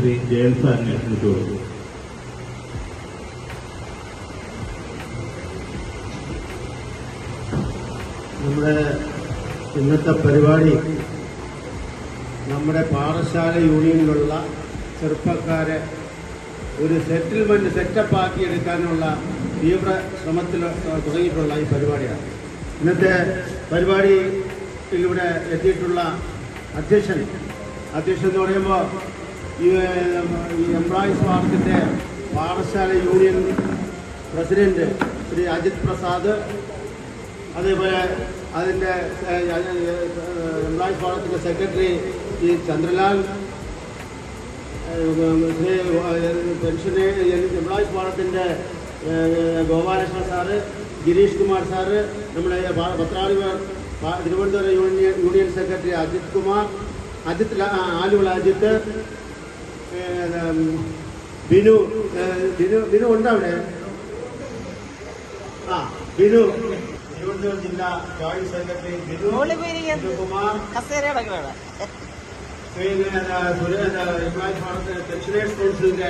ശ്രീ ജയൻ സാറിനെ ക്ഷണിച്ചു കൊടുത്തു. നമ്മുടെ ഇന്നത്തെ പരിപാടി നമ്മുടെ പാഠശാല യൂണിയനിലുള്ള ചെറുപ്പക്കാരെ ഒരു സെറ്റപ്പ് ആക്കിയെടുക്കാനുള്ള തീവ്ര ശ്രമത്തിൽ തുടങ്ങിയിട്ടുള്ള ഈ പരിപാടിയാണ്. ഇന്നത്തെ പരിപാടിയിലൂടെ എത്തിയിട്ടുള്ള അധ്യക്ഷൻ എന്ന് പറയുമ്പോൾ ഈ എംപ്ലോയീസ് വാർഡിൻ്റെ പാഠശാല യൂണിയൻ പ്രസിഡന്റ് ശ്രീ അജിത് പ്രസാദ്, അതേപോലെ അതിൻ്റെ എംപ്ലോയീസ് വാർഡിൻ്റെ secretary Shri Chandralal, pension employees വാർഡിൻ്റെ ഗോപാലകൃഷ്ണ സാറ്, ഗിരീഷ് കുമാർ സാറ്, നമ്മുടെ പത്രാധിപർ തിരുവനന്തപുരം യൂണിയൻ സെക്രട്ടറി ആലുവ അജിത്ത്, ബിനു ഉണ്ട് അവിടെ. ബിനു തിരുവനന്തപുരം ജില്ലാ joint secretary Binu Kumar, pensioners കൗൺസിലിന്റെ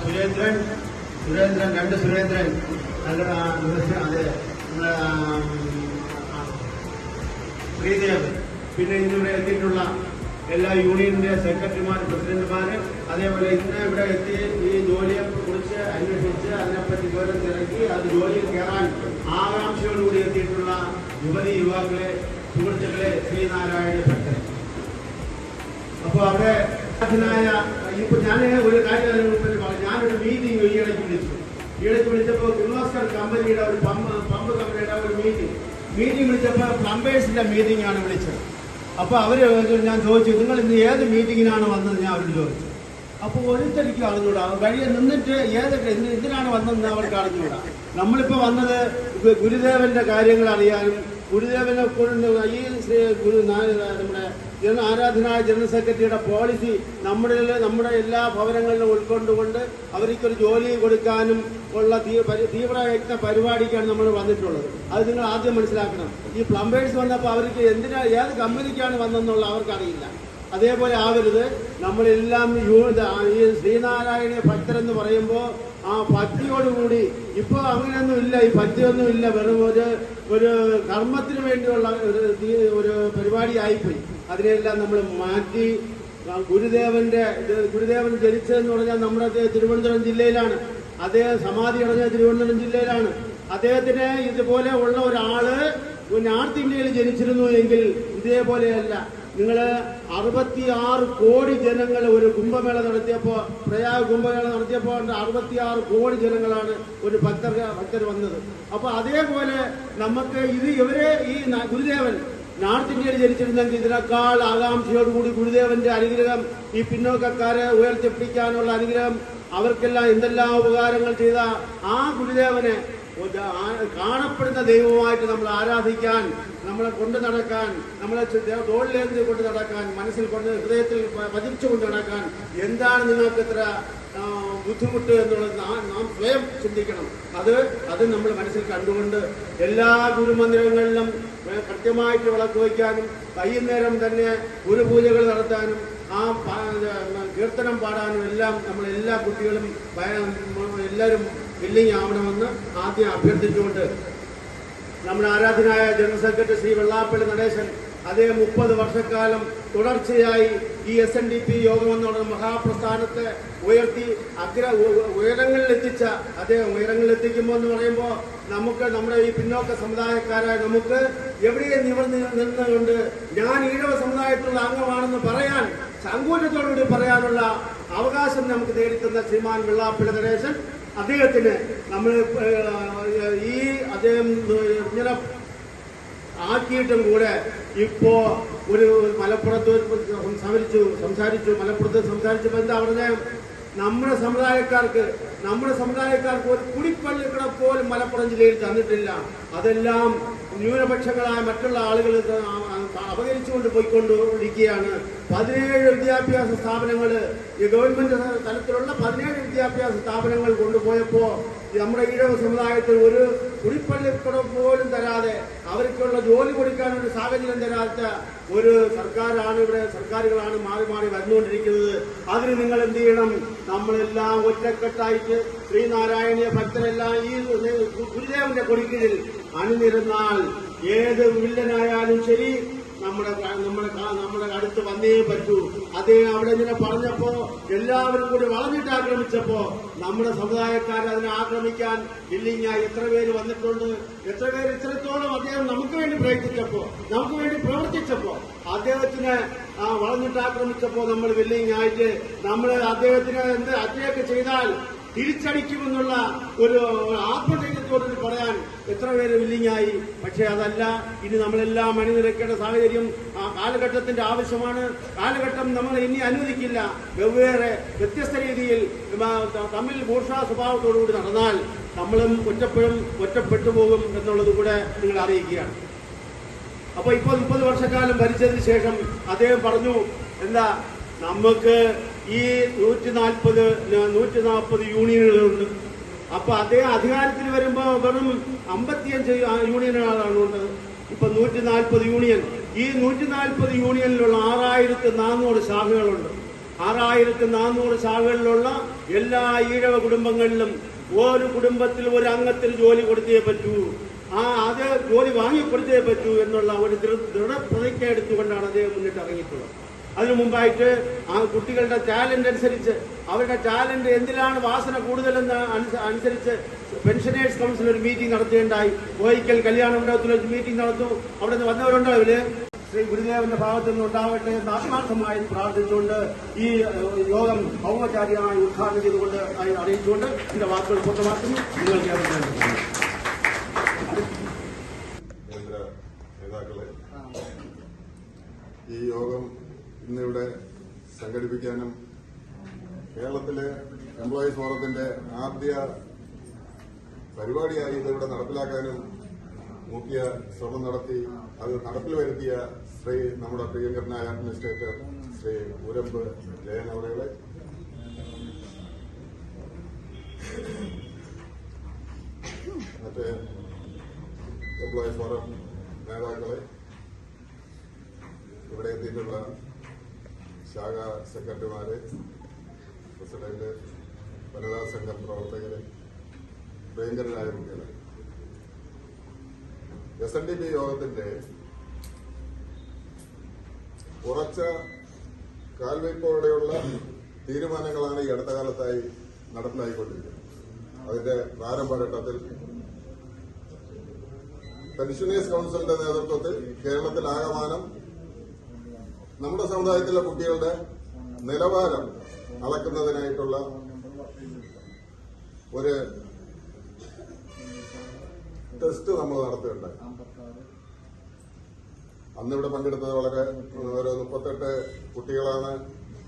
സുരേന്ദ്രൻ, അതെ, ശ്രീദേവ്, പിന്നെ ഇന്നിവിടെ എത്തിയിട്ടുള്ള എല്ലാ യൂണിയന്റെ സെക്രട്ടറിമാർ, പ്രസിഡന്റുമാര്, അതേപോലെ ഇന്ന് ഇവിടെ എത്തി ഈ ജോലിയെ കുറിച്ച് അന്വേഷിച്ച് അതിനെപ്പറ്റി വിവരം തിരക്കി അത് ജോലിയിൽ കയറാൻ ആകാംക്ഷയോടുകൂടി എത്തിയിട്ടുള്ള യുവാക്കളെ, സുഹൃത്തുക്കളെ, ശ്രീനാരായണ ഭക്തൻ. അപ്പോൾ അവിടെ ഇപ്പൊ ഞാൻ ഒരു കാര്യം ഞാനൊരു മീറ്റിംഗ് ഈയിടയ്ക്ക് വിളിച്ചപ്പോൾ കിർലോസ്കർ കമ്പനിയുടെ ഒരു പമ്പ് കമ്പനിയുടെ ഒരു മീറ്റിംഗ് വിളിച്ചപ്പോൾ പ്ലംബേഴ്സിന്റെ മീറ്റിംഗ് ആണ് വിളിച്ചത്. അപ്പോൾ അവര് ഞാൻ ചോദിച്ചു, നിങ്ങൾ ഇന്ന് ഏത് മീറ്റിങ്ങിനാണ് വന്നത് ഞാൻ അവരോട് ചോദിച്ചു. അപ്പോൾ ഓരോരുത്തർക്ക് അറിഞ്ഞൂടാ, വഴിയെ നിന്നിട്ട് എന്തിനാണ് വന്നതെന്ന് അവർക്ക് അറിഞ്ഞൂടാ. നമ്മളിപ്പോൾ വന്നത് ഗുരുദേവന്റെ കാര്യങ്ങൾ അറിയാനും ഗുരുദേവനെ ഈ നമ്മുടെ ആരാധനായ ജനറൽ സെക്രട്ടറിയുടെ പോളിസി നമ്മുടെ എല്ലാ ഭവനങ്ങളിലും ഉൾക്കൊണ്ടുകൊണ്ട് അവർക്കൊരു ജോലി കൊടുക്കാനും ഉള്ള തീവ്രയജ്ഞ പരിപാടിക്കാണ് നമ്മൾ വന്നിട്ടുള്ളത്. അത് നിങ്ങൾ ആദ്യം മനസ്സിലാക്കണം. ഈ പ്ലംബേഴ്സ് വന്നപ്പോൾ അവർക്ക് ഏത് കമ്പനിക്കാണ് വന്നതെന്നുള്ള അവർക്കറിയില്ല. അതേപോലെ ആവരുത്. നമ്മളെല്ലാം ഈ ശ്രീനാരായണ ഭക്തരെന്ന് പറയുമ്പോൾ ആ ഭക്തിയോടുകൂടി, ഇപ്പോൾ അങ്ങനെയൊന്നും ഇല്ല, ഈ ഭക്തിയൊന്നും ഇല്ല, വെറും ഒരു കർമ്മത്തിന് വേണ്ടിയുള്ള ഒരു പരിപാടിയായിപ്പോയി. അതിനെല്ലാം നമ്മൾ മാറ്റി ഗുരുദേവൻ ജനിച്ചതെന്ന് പറഞ്ഞാൽ നമ്മുടെ തിരുവനന്തപുരം ജില്ലയിലാണ്. അദ്ദേഹം സമാധി അടഞ്ഞ തിരുവനന്തപുരം ജില്ലയിലാണ്. അദ്ദേഹത്തിന് ഇതുപോലെ ഉള്ള ഒരാള് നോർത്ത് ഇന്ത്യയിൽ ജനിച്ചിരുന്നു എങ്കിൽ ഇതേപോലെയല്ല. നിങ്ങൾ 66 കോടി ജനങ്ങൾ ഒരു കുംഭമേള നടത്തിയപ്പോൾ, പ്രയാഗ് കുംഭമേള നടത്തിയപ്പോൾ 66 കോടി ജനങ്ങളാണ് ഒരു ഭക്തർ വന്നത്. അപ്പൊ അതേപോലെ നമുക്ക് ഇവരെ ഈ ഗുരുദേവൻ നോർത്ത് ഇന്ത്യയിൽ ജനിച്ചിരുന്നെങ്കിൽ ഇതിനേക്കാൾ ആകാംക്ഷയോടുകൂടി ഗുരുദേവന്റെ അനുഗ്രഹം, ഈ പിന്നോക്കക്കാരെ ഉയർത്തിപ്പിടിക്കാനുള്ള അനുഗ്രഹം, അവർക്കെല്ലാം എന്തെല്ലാം ഉപകാരങ്ങൾ ചെയ്ത ആ ഗുരുദേവനെ കാണപ്പെടുന്ന ദൈവമായിട്ട് നമ്മൾ ആരാധിക്കാൻ, നമ്മളെ കൊണ്ടു നടക്കാൻ, നമ്മളെ തോളിലേന്തി കൊണ്ട് നടക്കാൻ, മനസ്സിൽ ഹൃദയത്തിൽ പതിച്ചു കൊണ്ട് നടക്കാൻ എന്താണ് നിങ്ങൾക്ക് ഇത്ര ബുദ്ധിമുട്ട് എന്നുള്ളത് നാം സ്വയം ചിന്തിക്കണം. അത് നമ്മൾ മനസ്സിൽ കണ്ടുകൊണ്ട് എല്ലാ ഗുരുമന്ദിരങ്ങളിലും കൃത്യമായിട്ട് വിളക്ക് വയ്ക്കാനും വൈകുന്നേരം തന്നെ ഗുരുപൂജകൾ നടത്താനും ആ കീർത്തനം പാടാനും എല്ലാം നമ്മളെല്ലാ കുട്ടികളും എല്ലാവരും വില്ലിങ് ആവണമെന്ന് ആദ്യം അഭ്യർത്ഥിച്ചുകൊണ്ട് നമ്മുടെ ആരാധനായ ജനറൽ സെക്രട്ടറി ശ്രീ വെള്ളാപ്പള്ളി നടേശൻ അദ്ദേഹം 30 വർഷക്കാലം തുടർച്ചയായി ഈ SNDP യോഗം എന്നുള്ള മഹാപ്രസ്ഥാനത്തെ ഉയർത്തി ഉയരങ്ങളിലെത്തിച്ച അദ്ദേഹം ഉയരങ്ങളിലെത്തിക്കുമ്പോൾ എന്ന് പറയുമ്പോൾ നമുക്ക് നമ്മുടെ ഈ പിന്നോക്ക സമുദായക്കാരായ നമുക്ക് എവിടെയും നിന്നുകൊണ്ട് ഞാൻ ഈഴവ സമുദായത്തിലുള്ള അംഗമാണെന്ന് പറയാൻ, ചങ്കൂറ്റത്തോടുകൂടി പറയാനുള്ള അവകാശം നമുക്ക് നേടിത്തന്ന ശ്രീമാൻ വെള്ളാപ്പള്ളി നടേശൻ, അദ്ദേഹത്തിന് നമ്മൾ അദ്ദേഹം ഇങ്ങനെ ആക്കിയിട്ടും കൂടെ ഇപ്പോ ഒരു മലപ്പുറത്ത് സംസാരിച്ചപ്പോൾ എന്താ പറഞ്ഞ, നമ്മുടെ സമുദായക്കാർക്ക് ഒരു കുടിപ്പള്ളിക്കട പോലും മലപ്പുറം ജില്ലയിൽ തന്നിട്ടില്ല. അതെല്ലാം ന്യൂനപക്ഷങ്ങളായ മറ്റുള്ള ആളുകൾ അപകരിച്ചുകൊണ്ട് പോയിക്കൊണ്ടിരിക്കുകയാണ്. 17 വിദ്യാഭ്യാസ സ്ഥാപനങ്ങൾ, ഈ ഗവൺമെന്റ് തലത്തിലുള്ള 17 വിദ്യാഭ്യാസ സ്ഥാപനങ്ങൾ കൊണ്ടുപോയപ്പോൾ നമ്മുടെ ഈഴവ സമുദായത്തിൽ കുടിപ്പള്ളിക്കുടം പോലും തരാതെ അവർക്കുള്ള ജോലി കൊടുക്കാനൊരു സാഹചര്യം തരാത്ത ഒരു സർക്കാരുകളാണ് മാറി മാറി വന്നുകൊണ്ടിരിക്കുന്നത്. അതിന് നിങ്ങൾ എന്ത് ചെയ്യണം? നമ്മളെല്ലാം ഒറ്റക്കെട്ടായിട്ട് ശ്രീനാരായണീയ ഭക്തരെല്ലാം ഈ ഗുരുദേവന്റെ കൊടിക്കീഴിൽ അണിനിരുന്നാൽ ഏത് വില്ലനായാലും ശരി നമ്മുടെ അടുത്ത് വന്നേ പറ്റൂ. അദ്ദേഹം അവിടെ ഇങ്ങനെ പറഞ്ഞപ്പോ എല്ലാവരും കൂടി വളഞ്ഞിട്ട് ആക്രമിച്ചപ്പോ നമ്മുടെ സമുദായക്കാർ അതിനെ ആക്രമിക്കാൻ വില്ലിങ്ങായി എത്ര പേര് വന്നിട്ടുണ്ട്, എത്ര പേര് ഇത്രത്തോളം അദ്ദേഹം നമുക്ക് വേണ്ടി പ്രയത്നിച്ചപ്പോ, നമുക്ക് വേണ്ടി പ്രവർത്തിച്ചപ്പോ, അദ്ദേഹത്തിന് വളഞ്ഞിട്ട് ആക്രമിച്ചപ്പോ നമ്മൾ വില്ലിങ്ങായിട്ട് നമ്മൾ അദ്ദേഹത്തിന് എന്ത് അറ്റാക്ക് ചെയ്താൽ തിരിച്ചടിക്കുമെന്നുള്ള ഒരു ആത്മധൈര്യത്തോട് പറയാൻ എത്ര പേര് വില്ലിങ്ങായി. പക്ഷെ അതല്ല, ഇനി നമ്മളെല്ലാം അണിനിരക്കേണ്ട സാഹചര്യം ആ കാലഘട്ടത്തിന്റെ ആവശ്യമാണ്. കാലഘട്ടം നമ്മൾ ഇനി അനുവദിക്കില്ല. വെവ്വേറെ വ്യത്യസ്ത രീതിയിൽ തമ്മിൽ മൂർഷാ സ്വഭാവത്തോടുകൂടി നടന്നാൽ നമ്മളും ഒറ്റപ്പെട്ടു പോകും എന്നുള്ളത് കൂടെ നിങ്ങൾ അറിയിക്കുകയാണ്. അപ്പൊ ഇപ്പോൾ 30 വർഷക്കാലം ഭരിച്ചതിന് ശേഷം അദ്ദേഹം പറഞ്ഞു, എന്താ നമുക്ക് ഈ 140 യൂണിയനുകളുണ്ട്. അപ്പൊ അദ്ദേഹം അധികാരത്തിൽ വരുമ്പോ വെറും 55 യൂണിയനുകളാണ് ഉള്ളത്. ഇപ്പൊ 140 യൂണിയൻ. ഈ 140 യൂണിയനിലുള്ള 6400 ശാഖകളുണ്ട്. 6400 ശാഖകളിലുള്ള എല്ലാ ഈഴവ കുടുംബങ്ങളിലും ഒരു കുടുംബത്തിൽ ഒരു അംഗത്തിന് ജോലി കൊടുത്തേ പറ്റൂ, അത് ജോലി വാങ്ങിക്കൊടുത്തേ പറ്റൂ എന്നുള്ള ഒരു ദൃഢപ്രതിജ്ഞ എടുത്തുകൊണ്ടാണ് അദ്ദേഹം മുന്നിട്ട് ഇറങ്ങിയിട്ടുള്ളത്. അതിനു മുമ്പായിട്ട് ആ കുട്ടികളുടെ ടാലന്റ് അനുസരിച്ച്, അവരുടെ ടാലന്റ് എന്തിലാണ് വാസന കൂടുതലെന്ന് അനുസരിച്ച് പെൻഷനേഴ്സ് കൗൺസിൽ ഒരു മീറ്റിംഗ് നടത്തുകയുണ്ടായി. കോയിക്കൽ കല്യാണ മണ്ഡപത്തിൽ ഒരു മീറ്റിംഗ് നടത്തും. അവിടെ നിന്ന് വന്നവരുണ്ടോ ഇവര്? ശ്രീ ഗുരുദേവന്റെ ഭാഗത്തു നിന്ന് ഉണ്ടാവട്ടെ എന്ന് ആത്മാർത്ഥമായി പ്രാർത്ഥിച്ചുകൊണ്ട് ഈ യോഗം ഔപചാരികമായി ഉദ്ഘാടനം ചെയ്തുകൊണ്ട് അറിയിച്ചുകൊണ്ട് എന്റെ വാക്കുകൾ പൂർണ്ണമാക്കുന്നു. നിങ്ങൾക്ക് നേതാക്കളെ, ഈ യോഗം ഇന്നിവിടെ സംഘടിപ്പിക്കാനും കേരളത്തിലെ എംപ്ലോയീസ് ഫോറത്തിന്റെ ആദ്യ പരിപാടിയായി ഇതിവിടെ നടപ്പിലാക്കാനും മുഖ്യ ശ്രമം നടത്തി അത് നടപ്പിൽ വരുത്തിയ നമ്മുടെ പ്രിയങ്കരനായ അഡ്മിനിസ്ട്രേറ്റർ ശ്രീ ഉരമ്പ് ജയൻ അവരുടെ, മറ്റ് എംപ്ലോയീസ് ഫോറം നേതാക്കളെ, ഇവിടെ എത്തിയിട്ടുള്ള ശാഖാ സെക്രട്ടറിമാര്, പ്രസിഡന്റ്, വനിതാ സംഘം പ്രവർത്തകര്, പ്രിയങ്കരരായ കുട്ടികളെ, SNDP യോഗത്തിന്റെ ഉറച്ച കാൽവയ്പോടെയുള്ള തീരുമാനങ്ങളാണ് ഈ അടുത്ത കാലത്തായി നടപ്പിലായിക്കൊണ്ടിരിക്കുന്നത്. അതിന്റെ പ്രാരംഭഘട്ടത്തിൽ പെൻഷനേഴ്സ് കൌൺസിലിന്റെ നേതൃത്വത്തിൽ കേരളത്തിലാകമാനം നമ്മുടെ സമുദായത്തിലെ കുട്ടികളുടെ നിലവാരം അളക്കുന്നതിനായിട്ടുള്ള ഒരു ടെസ്റ്റ് നമ്മൾ നടത്തുകയുണ്ടായി. അന്നിവിടെ പങ്കെടുത്തത് ഒരു 38 കുട്ടികളാണ്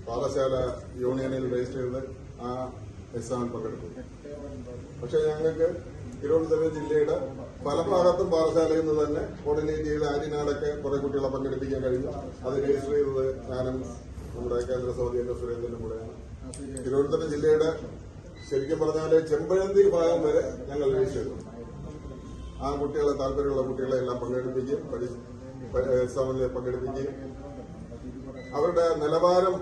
പാഠശാല യൂണിയനിൽ രജിസ്റ്റർ ചെയ്ത് ആ എക്സാമിൽ പങ്കെടുത്തത്. പക്ഷെ ഞങ്ങൾക്ക് തിരുവനന്തപുരം ജില്ലയുടെ പല ഭാഗത്തും പാഠശാലയിൽ നിന്ന് തന്നെ കോർഡിനേറ്റ് ചെയ്ത് ആര്യനാടൊക്കെ കുറെ കുട്ടികളെ പങ്കെടുപ്പിക്കാൻ കഴിഞ്ഞു. അത് രജിസ്റ്റർ ചെയ്തത് ഞാനും നമ്മുടെ കേന്ദ്ര സമിതി അംഗം സുരേന്ദ്രനും കൂടെയാണ്. തിരുവനന്തപുരം ജില്ലയുടെ ശരിക്കും പറഞ്ഞാല് ചെമ്പഴന്തി ഭാഗം വരെ ഞങ്ങൾ രജിസ്റ്റർ ചെയ്തു. ആ കുട്ടികളെ, താല്പര്യമുള്ള കുട്ടികളെ എല്ലാം പങ്കെടുപ്പിക്കുകയും എക്സാമിൽ പങ്കെടുപ്പിക്കുകയും അവരുടെ നിലവാരം,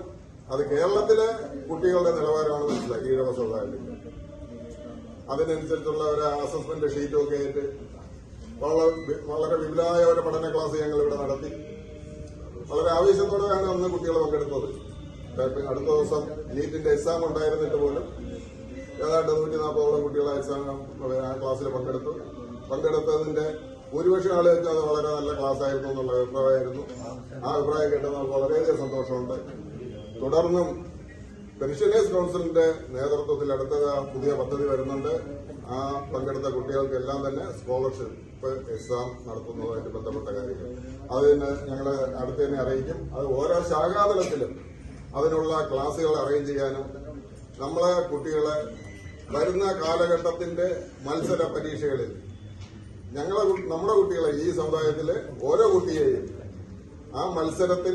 അത് കേരളത്തിലെ കുട്ടികളുടെ നിലവാരമാണ് മനസ്സിലാക്കി. ഈഴവ സമുദായത്തിൽ അതിനനുസരിച്ചുള്ള ഒരു അസസ്മെന്റ് ഷീറ്റും ഒക്കെ ആയിട്ട് വളരെ വിപുലമായ ഒരു പഠന ക്ലാസ് ഞങ്ങൾ ഇവിടെ നടത്തി. വളരെ ആവേശത്തോടെയാണ് അന്ന് കുട്ടികൾ പങ്കെടുത്തത്. അടുത്ത ദിവസം നീറ്റിന്റെ എക്സാം ഉണ്ടായിരുന്നിട്ട് പോലും ഏതാണ്ട് 140ഓളം കുട്ടികൾ ആ ക്ലാസ്സിൽ പങ്കെടുത്തതിന്റെ ഭൂരിപക്ഷം ആളുകൾക്ക് അത് വളരെ നല്ല ക്ലാസ് ആയിരുന്നു എന്നുള്ള അഭിപ്രായമായിരുന്നു. ആ അഭിപ്രായം കേട്ടത് വളരെയധികം സന്തോഷമുണ്ട്. തുടർന്നും പെൻഷനേഴ്സ് കൌൺസിലിന്റെ നേതൃത്വത്തിൽ അടുത്ത പുതിയ പദ്ധതി വരുന്നുണ്ട്. ആ പങ്കെടുത്ത കുട്ടികൾക്കെല്ലാം തന്നെ സ്കോളർഷിപ്പ് എക്സാം നടത്തുന്നതുമായിട്ട് ബന്ധപ്പെട്ട കാര്യങ്ങൾ അതിന് ഞങ്ങൾ അടുത്ത് തന്നെ അറിയിക്കും. അത് ഓരോ ശാഖാതലത്തിലും അതിനുള്ള ക്ലാസുകൾ അറേഞ്ച് ചെയ്യാനും നമ്മളെ കുട്ടികളെ വരുന്ന കാലഘട്ടത്തിന്റെ മത്സര പരീക്ഷകളിൽ നമ്മുടെ കുട്ടികളെ, ഈ സമുദായത്തിലെ ഓരോ കുട്ടിയെയും ആ മത്സരത്തിൽ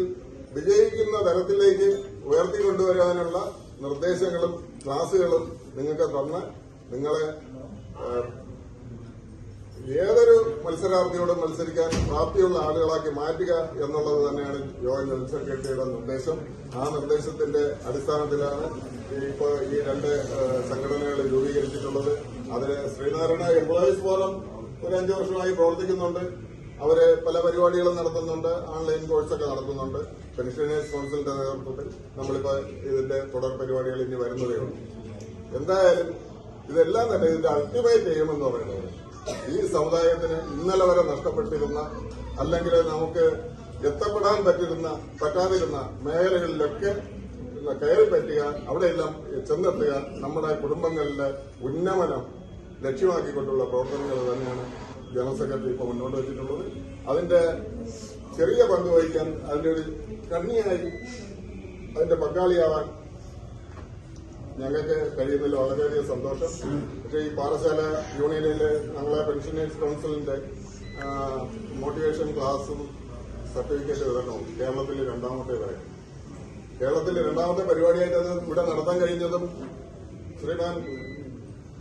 വിജയിക്കുന്ന തരത്തിലേക്ക് ഉയർത്തിക്കൊണ്ടുവരാനുള്ള നിർദ്ദേശങ്ങളും ക്ലാസുകളും നിങ്ങൾക്ക് തന്ന് നിങ്ങളെ ഏതൊരു മത്സരാർത്ഥിയോടും മത്സരിക്കാൻ പ്രാപ്തിയുള്ള ആളുകളാക്കി മാറ്റുക എന്നുള്ളത് തന്നെയാണ് യോഗ ജനറൽ സെക്രട്ടറിയുടെ നിർദ്ദേശം. ആ നിർദ്ദേശത്തിന്റെ അടിസ്ഥാനത്തിലാണ് ഇപ്പോൾ ഈ രണ്ട് സംഘടനകൾ രൂപീകരിച്ചിട്ടുള്ളത്. അതിന് ശ്രീനാരായണ എംപ്ലോയീസ് ഫോറം ഒരു 5 വർഷമായി പ്രവർത്തിക്കുന്നുണ്ട്. അവര് പല പരിപാടികളും നടത്തുന്നുണ്ട്, ഓൺലൈൻ കോഴ്സൊക്കെ നടത്തുന്നുണ്ട്. പെൻഷനേഴ്സ് കൌൺസിലിന്റെ നേതൃത്വത്തിൽ നമ്മളിപ്പോൾ ഇതിന്റെ തുടർ പരിപാടികൾ ഇനി വരുന്നതേ ഉള്ളൂ. എന്തായാലും ഇതെല്ലാം തന്നെ ഇതിന്റെ അൾട്ടിമേറ്റ് എയിമെന്ന് പറയുന്നത് ഈ സമുദായത്തിന് ഇന്നലെ വരെ നഷ്ടപ്പെട്ടിരുന്ന, അല്ലെങ്കിൽ നമുക്ക് എത്തപ്പെടാൻ പറ്റാതിരുന്ന മേഖലകളിലൊക്കെ കയറി പറ്റുക, അവിടെയെല്ലാം ചെന്നെത്തുക, നമ്മുടെ കുടുംബങ്ങളിലെ ഉന്നമനം ലക്ഷ്യമാക്കിക്കൊണ്ടുള്ള പ്രവർത്തനങ്ങൾ തന്നെയാണ് ജനറൽ സെക്രട്ടറി ഇപ്പോൾ മുന്നോട്ട് വെച്ചിട്ടുള്ളത്. അതിന്റെ ചെറിയ പങ്ക് വഹിക്കാൻ, അതിന്റെ ഒരു കണ്ണിയായി അതിന്റെ പങ്കാളിയാവാൻ ഞങ്ങൾക്ക് കഴിയുന്നില്ല. വളരെയധികം സന്തോഷം. പക്ഷേ ഈ പാറശാല യൂണിയനിലെ ഞങ്ങളെ പെൻഷനേഴ്സ് കൌൺസിലിന്റെ മോട്ടിവേഷൻ ക്ലാസും സർട്ടിഫിക്കറ്റ് വിതരണവും കേരളത്തിൽ രണ്ടാമത്തേതായിരുന്നു. കേരളത്തിൽ രണ്ടാമത്തെ പരിപാടിയായിട്ട് അത് ഇവിടെ നടത്താൻ കഴിഞ്ഞതും ശ്രീമാൻ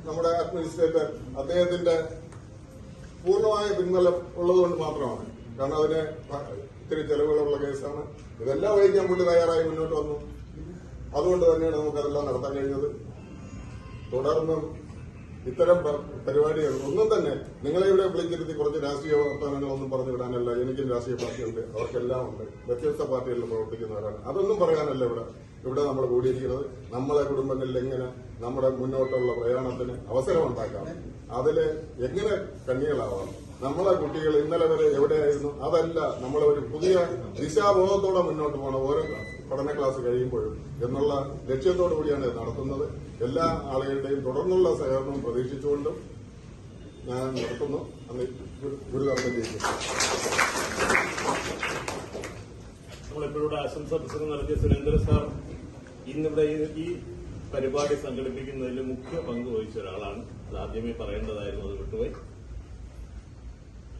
നമ്മുടെ അഡ്മിനിസ്ട്രേറ്റർ അദ്ദേഹത്തിന്റെ പൂർണ്ണമായ പിൻബലം ഉള്ളതുകൊണ്ട് മാത്രമാണ്. കാരണം അതിന് ഇത്തിരി ചെലവുകളുള്ള കേസാണ്. ഇതെല്ലാം വഹിക്കാൻ പുള്ളി തയ്യാറായി മുന്നോട്ട് വന്നു. അതുകൊണ്ട് തന്നെയാണ് നമുക്കതെല്ലാം നടത്താൻ കഴിഞ്ഞത്. തുടർന്നും ഇത്തരം പരിപാടികൾ ഒന്നും തന്നെ നിങ്ങളെ ഇവിടെ വിളിച്ചിരുത്തി കുറച്ച് രാഷ്ട്രീയ വർത്തമാനങ്ങളൊന്നും പറഞ്ഞു വിടാനല്ല. എനിക്കും രാഷ്ട്രീയ പാർട്ടിയുണ്ട്, അവർക്കെല്ലാം ഉണ്ട്, വ്യത്യസ്ത പാർട്ടികളിൽ പ്രവർത്തിക്കുന്നവരാണ്. അതൊന്നും പറയാനല്ല ഇവിടെ നമ്മൾ കൂടിയിരിക്കുന്നത്. നമ്മളെ കുടുംബങ്ങളിൽ എങ്ങനെ നമ്മുടെ മുന്നോട്ടുള്ള പ്രയാണത്തിന് അവസരം ഉണ്ടാക്കാം, അതില് എങ്ങനെ കണ്ണികളാവാം, നമ്മളെ കുട്ടികൾ ഇന്നലെ വരെ എവിടെയായിരുന്നു, അതല്ല നമ്മളെ ഒരു പുതിയ ദിശാബോധത്തോടെ മുന്നോട്ട് പോകണം ഓരോ പഠന ക്ലാസ് കഴിയുമ്പോഴും എന്നുള്ള ലക്ഷ്യത്തോടു കൂടിയാണ് ഇത് നടത്തുന്നത്. എല്ലാ ആളുകളുടെയും തുടർന്നുള്ള സഹകരണം പ്രതീക്ഷിച്ചുകൊണ്ടും ഞാൻ നടത്തുന്നു. ഗുരുതർക്കം ചെയ്യുന്നു. നമ്മളിപ്പോഴുടെ ആശംസാ പ്രസംഗം നടത്തിയ സുരേന്ദ്രൻ സാർ ഇന്നിവിടെ ഈ പരിപാടി സംഘടിപ്പിക്കുന്നതിൽ മുഖ്യ പങ്ക് വഹിച്ച ഒരാളാണ്. അത് ആദ്യമേ പറയേണ്ടതായിരുന്നു, അത് വിട്ടുപോയി.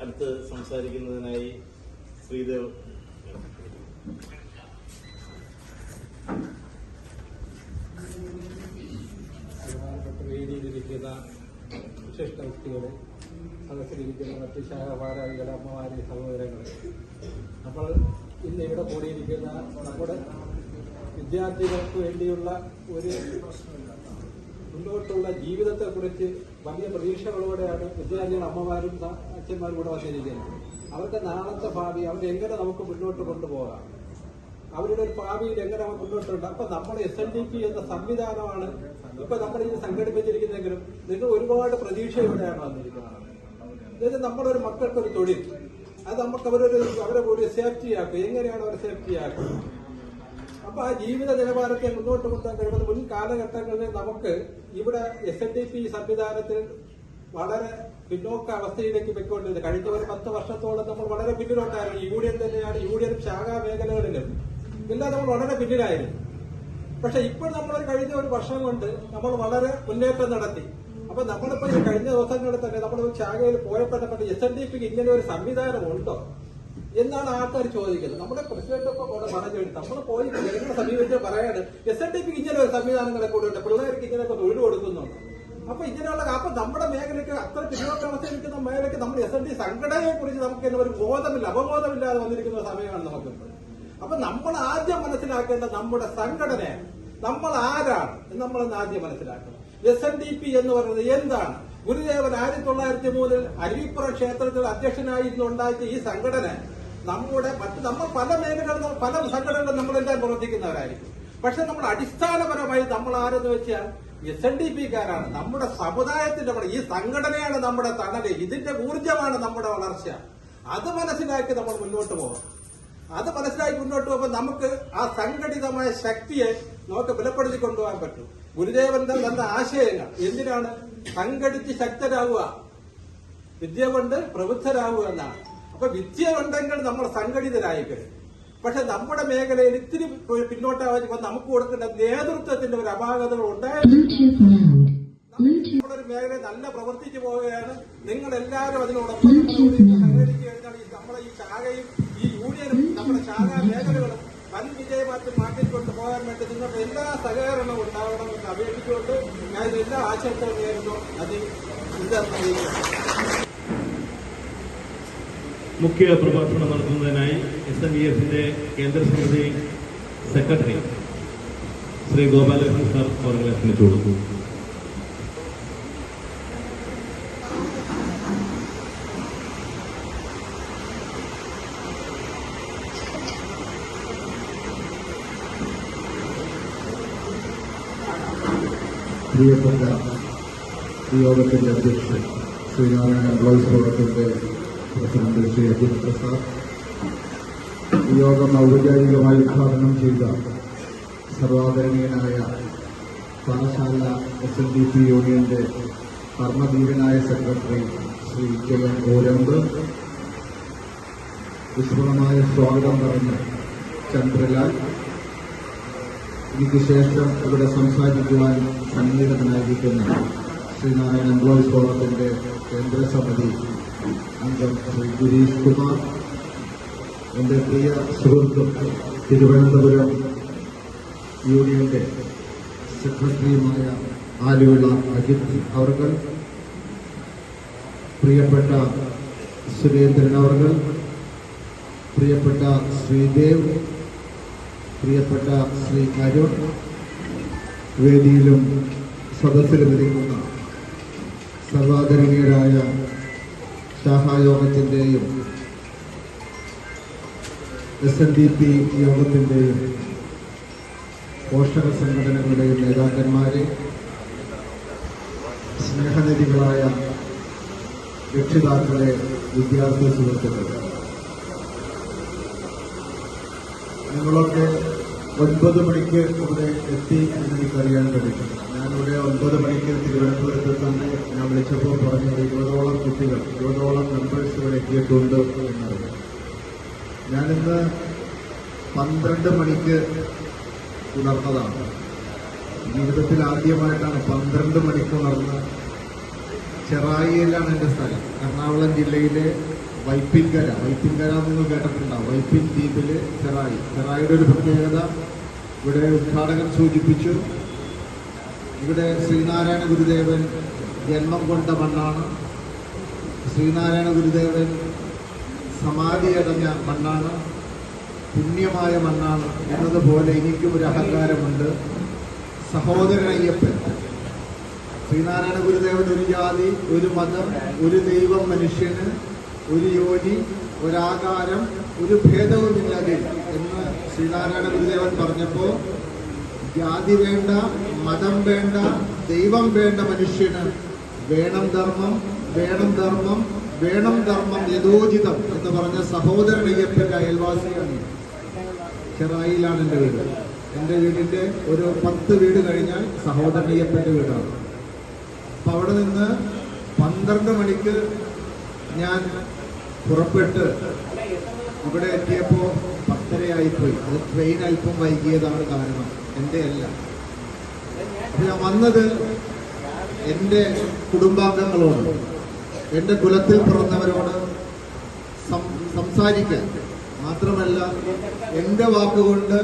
അടുത്ത് സംസാരിക്കുന്നതിനായി ശ്രീദേവ്. വേദിയിലിരിക്കുന്ന വിശിഷ്ട വ്യക്തികളെ, സദസ്സിലിരിക്കുന്ന മറ്റ് ശാഖഭാരവാഹികളെ, അമ്മമാരെ, സഹോദരങ്ങളെ, നമ്മൾ ഇന്ന് ഇവിടെ കൂടിയിരിക്കുന്ന നമ്മുടെ വിദ്യാർത്ഥികൾക്ക് വേണ്ടിയുള്ള ഒരു മുന്നോട്ടുള്ള ജീവിതത്തെക്കുറിച്ച് വലിയ പ്രതീക്ഷകളോടെയാണ് വിദ്യാർത്ഥികൾ, അമ്മമാരും അച്ഛന്മാരും കൂടെ വന്നിരിക്കുന്നത്. അവരുടെ നാളത്തെ ഭാവി അവരെങ്ങനെ നമുക്ക് മുന്നോട്ട് കൊണ്ടുപോകാം, അവരുടെ ഒരു ഭാവിയിൽ എങ്ങനെ മുന്നോട്ടുണ്ട്. അപ്പൊ നമ്മുടെ SNDP എന്ന സംവിധാനമാണ് ഇപ്പൊ നമ്മൾ ഇത് സംഘടിപ്പിച്ചിരിക്കുന്നെങ്കിലും നിങ്ങൾ ഒരുപാട് പ്രതീക്ഷയോടെയാണ് വന്നിരിക്കുന്നത്. അതായത് നമ്മുടെ ഒരു മക്കൾക്കൊരു തൊഴിൽ, അത് നമുക്ക് അവരെ ഒരു സേഫ്റ്റിയാക്കും. എങ്ങനെയാണ് അവരെ സേഫ്റ്റിയാക്കുക? അപ്പൊ ആ ജീവിത നിലവാരത്തെ മുന്നോട്ട് കൊണ്ടുപോകാൻ കഴിയുന്നത് മുൻ കാലഘട്ടങ്ങളിൽ നമുക്ക് ഇവിടെ SNDP സംവിധാനത്തിൽ വളരെ പിന്നോക്ക അവസ്ഥയിലേക്ക് പോയിക്കൊണ്ടിരുന്നത്. കഴിഞ്ഞ ഒരു 10 വർഷത്തോളം നമ്മൾ വളരെ പിന്നിലോട്ടായിരുന്നു. യൂണിയൻ തന്നെയാണ്, യൂണിയനും ശാഖാ മേഖലകളിലും എല്ലാം നമ്മൾ വളരെ പിന്നിലായിരുന്നു. പക്ഷെ ഇപ്പോൾ നമ്മൾ കഴിഞ്ഞ ഒരു വർഷം കൊണ്ട് നമ്മൾ വളരെ മുന്നേറ്റം നടത്തി. അപ്പൊ നമ്മളിപ്പോ ഈ കഴിഞ്ഞ ദിവസങ്ങളിൽ തന്നെ നമ്മൾ ശാഖയിൽ പോയപ്പോൾ SNDPക്ക് ഇങ്ങനെ ഒരു സംവിധാനം ഉണ്ടോ എന്നാണ് ആൾക്കാർ ചോദിക്കുന്നത്. നമ്മുടെ പ്രസിഡന്റ് ഒക്കെ പറഞ്ഞു, നമ്മൾ പോയി ജനങ്ങളെ സമീപിച്ച് പറയാണ് SNDPക്ക് ഇങ്ങനെ ഒരു സംവിധാനങ്ങളെ കൂടെ ഉണ്ട്, പിള്ളേർക്ക് ഇങ്ങനെയൊക്കെ തൊഴിൽ കൊടുക്കുന്നുണ്ട്. അപ്പൊ ഇങ്ങനെയുള്ള അപ്പൊ നമ്മുടെ മേഖലയ്ക്ക് അത്ര പിന്നോക്കാവസ്ഥയിരിക്കുന്ന മേഖലയ്ക്ക് നമ്മൾ SNDP സംഘടനയെ കുറിച്ച് നമുക്ക് ഒരു ബോധമില്ല, അവബോധമില്ലാതെ വന്നിരിക്കുന്ന സമയമാണ് നമുക്കിപ്പോൾ. അപ്പൊ നമ്മൾ ആദ്യം മനസ്സിലാക്കേണ്ട നമ്മുടെ സംഘടനയാണ്, നമ്മൾ ആരാണ് എന്ന് നമ്മളൊന്ന് ആദ്യം മനസ്സിലാക്കണം. SNDP എന്ന് പറയുന്നത് എന്താണ്? ഗുരുദേവൻ 1903 അരുവിപ്പുറം ക്ഷേത്രത്തിൽ അധ്യക്ഷനായിരുന്നു ഉണ്ടാക്കിയ ഈ സംഘടന നമ്മൾ പല മേഖലകളിലും പല സംഘടനകളും നമ്മളെല്ലാം പ്രവർത്തിക്കുന്നവരായിരിക്കും. പക്ഷെ നമ്മൾ അടിസ്ഥാനപരമായി നമ്മൾ ആരെന്ന് വെച്ചാൽ SNDPക്കാരാണ്. നമ്മുടെ സമുദായത്തിന്റെ ഈ സംഘടനയാണ് നമ്മുടെ തണല്, ഇതിന്റെ ഊർജ്ജമാണ് നമ്മുടെ വളർച്ച. അത് മനസ്സിലാക്കി നമ്മൾ മുന്നോട്ട് പോകണം. അത് മനസ്സിലാക്കി മുന്നോട്ട് പോകുമ്പോൾ നമുക്ക് ആ സംഘടിതമായ ശക്തിയെ നമുക്ക് ബലപ്പെടുത്തി കൊണ്ടുപോകാൻ പറ്റും. ഗുരുദേവന്റെ തന്ന ആശയങ്ങൾ എന്തിനാണ്? സംഘടിച്ച് ശക്തരാകുക, വിദ്യ കൊണ്ട് പ്രബുദ്ധരാകുക എന്നാണ്. അപ്പൊ വിദ്യ ഉണ്ടെങ്കിൽ നമ്മൾ സംഘടിതരായിക്കഴിയും. പക്ഷെ നമ്മുടെ മേഖലയിൽ ഇത്തിരി പിന്നോട്ടാവുമ്പോൾ നമുക്ക് കൊടുക്കേണ്ട നേതൃത്വത്തിന്റെ ഒരു അപാകതകൾ ഉണ്ടായിരുന്നു. നമ്മളൊരു മേഖല നല്ല പ്രവർത്തിച്ചു പോവുകയാണ്. നിങ്ങൾ എല്ലാവരും അതിനോടൊപ്പം സംഘടിച്ചു കഴിഞ്ഞാൽ നമ്മളെ ഈ ശാഖയും ഈ യൂണിയനും നമ്മുടെ ശാഖാ മേഖലകളും വൻ വിജയമാറ്റി മാറ്റിക്കൊണ്ട് പോകാൻ വേണ്ടി നിങ്ങളുടെ എല്ലാ സഹകരണവും ഉണ്ടാവണമെന്ന് അപേക്ഷിച്ചുകൊണ്ട് ഞാൻ എല്ലാ ആശംസകളും നേരുന്നു. അത് മുഖ്യ പ്രഭാഷണം നടത്തുന്നതിനായി SNDF-ന്റെ കേന്ദ്ര സമിതി സെക്രട്ടറി ശ്രീ ഗോപാലകൃഷ്ണൻ സാർ അവരെ ക്ഷണിച്ചു കൊടുത്തു. പ്രിയപ്പെട്ട ഈ യോഗത്തിന്റെ അധ്യക്ഷൻ ശ്രീനാരായണ എംപ്ലോയീസ് ഫോറത്തിന്റെ പ്രസിഡന്റ് ശ്രീ അജിത് പ്രസാദ്, ഈ യോഗം ഔപചാരികമായി ഉദ്ഘാടനം ചെയ്ത സർവാദരണീയനായ പാഠശാല SNDP യൂണിയന്റെ കർമ്മധീരനായ സെക്രട്ടറി ശ്രീ KN ഓരമ്പ്, വിസ്മൃതമായ സ്വാഗതം പറഞ്ഞ് ചന്ദ്രലാൽ, എനിക്ക് ശേഷം ഇവിടെ സംസാരിക്കുവാൻ സന്നിഹിതനായിരിക്കുന്ന ശ്രീനാരായണ എംപ്ലോയീസ് ഫോറത്തിന്റെ കേന്ദ്ര സമിതി അംഗം ശ്രീ ഗിരീഷ് കുമാർ, എന്റെ പ്രിയ സുഹൃത്തും തിരുവനന്തപുരം യൂണിയന്റെ സെക്രട്ടറിയുമായ ആലുവിള അജിത് അവർകൾ, പ്രിയപ്പെട്ട സുരേന്ദ്രൻ അവർകൾ, പ്രിയപ്പെട്ട ശ്രീദേവ്, പ്രിയപ്പെട്ട ശ്രീ അരുൺ, വേദിയിലും സദസ്സിലും ഇരിക്കുന്ന സർവാദരണീയരായ ശാഖായോഗത്തിൻ്റെയും SNDP യോഗത്തിൻ്റെയും പോഷക സംഘടനകളുടെയും നേതാക്കന്മാരെ, സ്നേഹനിധികളായ രക്ഷിതാക്കളെ, വിദ്യാർത്ഥി സുഹൃത്തുക്കളെ, നിങ്ങളൊക്കെ 9 മണിക്ക് ഇവിടെ എത്തി എന്ന് എനിക്കറിയാൻ കഴിയും. ഞാനിവിടെ 9 മണിക്ക് തിരുവനന്തപുരത്ത് തന്നെ ഞാൻ വിളിച്ചപ്പോൾ പറഞ്ഞു 20ഓളം കുട്ടികൾ, 20ഓളം മെമ്പേഴ്സ് ഇവിടെ എത്തിയിട്ടുണ്ട് എന്നറിയാം. ഞാനിന്ന് 12 മണിക്ക് ഉണർന്നതാണ്. ജീവിതത്തിൽ ആദ്യമായിട്ടാണ് 12 മണിക്ക് ഉണർന്ന്. ചെറായിയിലാണ് എൻ്റെ സ്ഥലം, എറണാകുളം ജില്ലയിലെ വൈപ്പിൻകര നിങ്ങൾ കേട്ടിട്ടുണ്ടാവും. വൈപ്പിൻ ദ്വീപില് ചെറായിയുടെ ഒരു പ്രത്യേകത ഇവിടെ ഉദ്ഘാടകൻ സൂചിപ്പിച്ചു. ഇവിടെ ശ്രീനാരായണ ഗുരുദേവൻ ജന്മം കൊണ്ട മണ്ണാണ്. ശ്രീനാരായണ ഗുരുദേവൻ സമാധിയടഞ്ഞ മണ്ണാണ്, പുണ്യമായ മണ്ണാണ് എന്നതുപോലെ എനിക്കും ഒരു അഹങ്കാരമുണ്ട്. സഹോദരൻ അയ്യപ്പൻ, ശ്രീനാരായണ ഗുരുദേവൻ ഒരു ജാതി, ഒരു മതം, ഒരു ദൈവം, മനുഷ്യന് ഒരു യോനി, ഒരാകാരം, ഒരു ഭേദവുമില്ലാതെ എന്ന് ശ്രീനാരായണ ഗുരുദേവൻ പറഞ്ഞപ്പോൾ ജാതി വേണ്ട, മതം വേണ്ട, ദൈവം വേണ്ട, മനുഷ്യന് വേണം ധർമ്മം, വേണം ധർമ്മം, വേണം ധർമ്മം യഥോചിതം എന്ന് പറഞ്ഞ സഹോദരൻ അയ്യപ്പൻ്റെ അയൽവാസിയാണ്. ചെറായിലാണ് എൻ്റെ വീട്. എൻ്റെ വീടിൻ്റെ ഒരു 10 വീട് കഴിഞ്ഞാൽ സഹോദരൻ അയ്യപ്പൻ്റെ വീടാണ്. അപ്പം അവിടെ നിന്ന് 12 മണിക്ക് ഞാൻ പുറപ്പെട്ട് ഇവിടെ എത്തിയപ്പോൾ 10:30 അത് ട്രെയിൻ അല്പം വൈകിയതാണ് കാരണം, എൻ്റെ അല്ല. അപ്പം ഞാൻ വന്നത് എൻ്റെ കുടുംബാംഗങ്ങളോട്, എൻ്റെ കുലത്തിൽ പിറന്നവരോട് സംസാരിക്കാൻ മാത്രമല്ല, എൻ്റെ വാക്കുകൊണ്ട്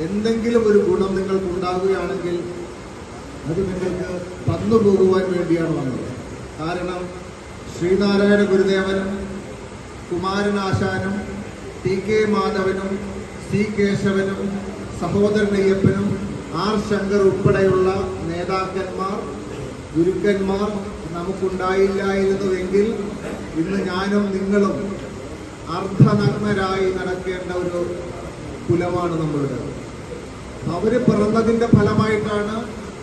എന്തെങ്കിലും ഒരു ഗുണം നിങ്ങൾക്കുണ്ടാകുകയാണെങ്കിൽ അത് നിങ്ങൾക്ക് തന്നു പോകുവാൻ വേണ്ടിയാണ് വന്നത്. കാരണം ശ്രീനാരായണ ഗുരുദേവനും കുമാരനാശാനും TK മാധവനും C കേശവനും സഹോദരൻ അയ്യപ്പനും R ശങ്കർ ഉൾപ്പെടെയുള്ള നേതാക്കന്മാർ, ഗുരുക്കന്മാർ നമുക്കുണ്ടായില്ലായിരുന്നുവെങ്കിൽ ഇന്ന് ഞാനും നിങ്ങളും അർദ്ധനഗ്നരായി നടക്കേണ്ട ഒരു കുലമാണ് നമ്മളുടെ. അവര് പിറന്നതിന്റെ ഫലമായിട്ടാണ്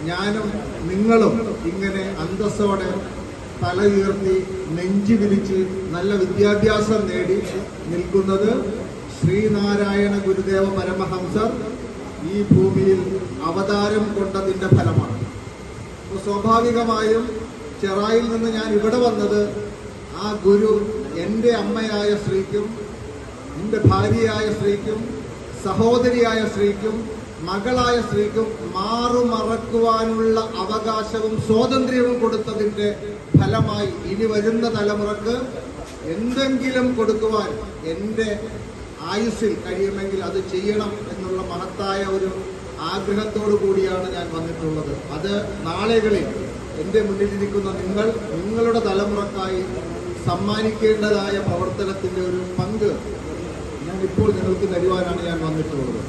ഞാനും നിങ്ങളും ഇങ്ങനെ അന്തസ്സോടെ തല ഉയർത്തി നെഞ്ചു വിരിച്ച് നല്ല വിദ്യാഭ്യാസം നേടി നിൽക്കുന്നത്. ശ്രീനാരായണ ഗുരുദേവ പരമഹംസർ ഈ ഭൂമിയിൽ അവതാരം കൊണ്ടതിന്റെ ഫലമാണ്. അപ്പോൾ സ്വാഭാവികമായും ചെറായിൽ നിന്ന് ഞാൻ ഇവിടെ വന്നത് ആ ഗുരു എൻ്റെ അമ്മയായ സ്ത്രീക്കും, എൻ്റെ ഭാര്യയായ സ്ത്രീക്കും, സഹോദരിയായ സ്ത്രീക്കും, മകളായ സ്ത്രീക്കും മാറുമറക്കുവാനുള്ള അവകാശവും സ്വാതന്ത്ര്യവും കൊടുത്തതിന്റെ ഫലമായി ഇനി വരുന്ന തലമുറക്ക് എന്തെങ്കിലും കൊടുക്കുവാൻ എൻ്റെ ആയുസ്സിൽ കഴിയുമെങ്കിൽ അത് ചെയ്യണം എന്നുള്ള മഹത്തായ ഒരു ആഗ്രഹത്തോടു കൂടിയാണ് ഞാൻ വന്നിട്ടുള്ളത്. അത് നാളുകളിൽ എൻ്റെ മുന്നിലിരിക്കുന്ന നിങ്ങളുടെ തലമുറക്കായി സമ്മാനിക്കേണ്ടതായ പ്രവർത്തനത്തിന്റെ ഒരു പങ്ക് ഞാൻ ഇപ്പോൾ നിങ്ങൾക്ക് തരുവാനാണ് ഞാൻ വന്നിട്ടുള്ളത്.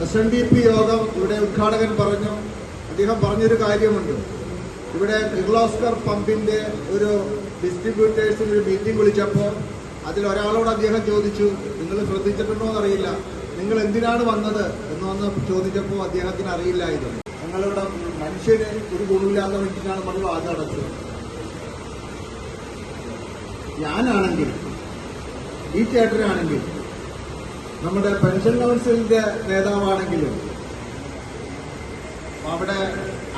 SNDP യോഗം ഇവിടെ ഉദ്ഘാടകൻ പറഞ്ഞു. അദ്ദേഹം പറഞ്ഞൊരു കാര്യമുണ്ട്. ഇവിടെ കിർലോസ്കർ പമ്പിന്റെ ഒരു ഡിസ്ട്രിബ്യൂട്ടേഴ്സിന് ഒരു മീറ്റിംഗ് വിളിച്ചപ്പോൾ അതിലൊരാളോട് അദ്ദേഹം ചോദിച്ചു, നിങ്ങൾ ശ്രദ്ധിച്ചിട്ടുണ്ടോ എന്നറിയില്ല, നിങ്ങൾ എന്തിനാണ് വന്നത് എന്നൊന്ന് ചോദിച്ചപ്പോൾ അദ്ദേഹത്തിന് അറിയില്ലായിരുന്നു. ഞങ്ങളുടെ മനുഷ്യന് ഒരു ഗുണമില്ലാത്ത വേണ്ടിയിട്ടാണ് നമ്മൾ വാതടച്ചത്. ഞാനാണെങ്കിൽ, ഈ ചേട്ടനാണെങ്കിൽ, നമ്മുടെ പെൻഷൻ കൗൺസിലിന്റെ നേതാവാണെങ്കിലും അവിടെ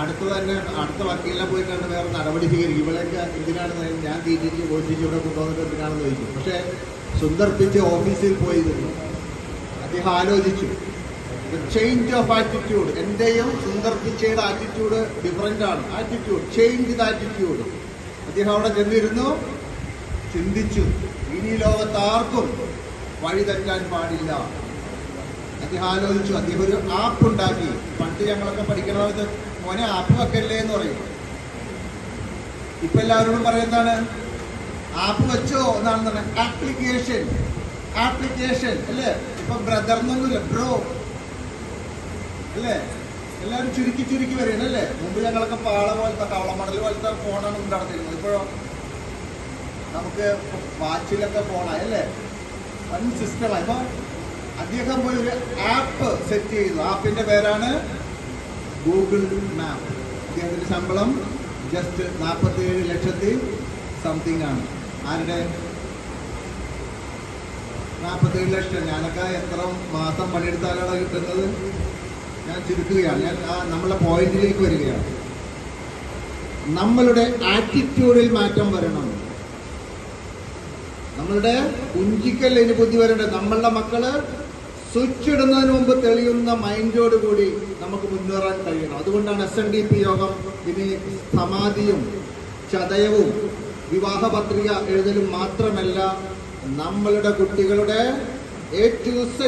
അടുത്ത വക്കീലിനെ പോയി കണ്ട് വേറെ നടപടി സ്വീകരിക്കും. ഇവളൊക്കെ എന്തിനാണ് ഞാൻ തീറ്റിച്ച് ഓടിച്ച് ഇവിടെ കൊണ്ടുവന്നിട്ട് എന്തിനാണെന്ന് ചോദിക്കും. പക്ഷെ സുന്ദർ പിച്ചെ ഓഫീസിൽ പോയിരുന്നു. അദ്ദേഹം ആലോചിച്ചു, ചേഞ്ച് ഓഫ് ആറ്റിറ്റ്യൂഡ്. എന്റെയും സുന്ദർ പിച്ചയുടെ ആറ്റിറ്റ്യൂഡ് ഡിഫറെന്റ് ആണ്. Attitude change the attitude. അദ്ദേഹം അവിടെ ചെന്നിരുന്നു, ചിന്തിച്ചു, ഇനി ലോകത്ത് ആർക്കും വഴി തെറ്റാൻ പാടില്ല. അദ്ദേഹം ആലോചിച്ചു. അദ്ദേഹം ഒരു ആപ്പ് ഉണ്ടാക്കി. പണ്ട് ഞങ്ങളൊക്കെ പഠിക്കണത് മോനെ ആപ്പ് വെക്കല്ലേ എന്ന് പറയും. ഇപ്പൊ എല്ലാവരോടും പറയുന്നതാണ് ആപ്പ് വെച്ചോ എന്നാണ് പറഞ്ഞത്. ആപ്ലിക്കേഷൻ അല്ലേ? ഇപ്പൊ ബ്രദർ എന്നൊന്നുമില്ല, ബ്രോ അല്ലേ? എല്ലാവരും ചുരുക്കി വരികയാണ് അല്ലേ? മുമ്പ് ഞങ്ങളൊക്കെ പാള പോലത്തെ കവളമടൽ പോലത്തെ ഫോണാണ് ഉണ്ടായിരുന്നത്. ഇപ്പോഴോ നമുക്ക് വാച്ചിലൊക്കെ ഫോണായി അല്ലേ? വൻ സിസ്റ്റമായി. അപ്പൊ അദ്ദേഹം പോയി ഒരു ആപ്പ് സെറ്റ് ചെയ്തു. ആപ്പിന്റെ പേരാണ് ഗൂഗിൾ മാപ്പ്. അദ്ദേഹത്തിന്റെ ശമ്പളം ജസ്റ്റ് 47 ലക്ഷത്തി സംതിങ് ആണ്. ആരുടെ 47 ലക്ഷം? ഞാനൊക്കെ എത്ര മാസം പണിയെടുത്താലാണ് കിട്ടുന്നത്? ഞാൻ ചുരുക്കുകയാണ്. ഞാൻ നമ്മളുടെ പോയിന്റിലേക്ക് വരികയാണ്. നമ്മളുടെ ആറ്റിറ്റ്യൂഡിൽ മാറ്റം വരണം. നമ്മളുടെ കുഞ്ചിക്കൽ ഇനി ബുദ്ധി വരേണ്ടത്. നമ്മളുടെ മക്കള് സ്വിച്ച് ഇടുന്നതിന് മുമ്പ് തെളിയുന്ന മൈൻഡോടുകൂടി നമുക്ക് മുന്നേറാൻ കഴിയണം. അതുകൊണ്ടാണ് SNDP യോഗം ഇനി സമാധിയും ചതയവും വിവാഹ പത്രിക എഴുതലും മാത്രമല്ല, നമ്മളുടെ കുട്ടികളുടെ A to Z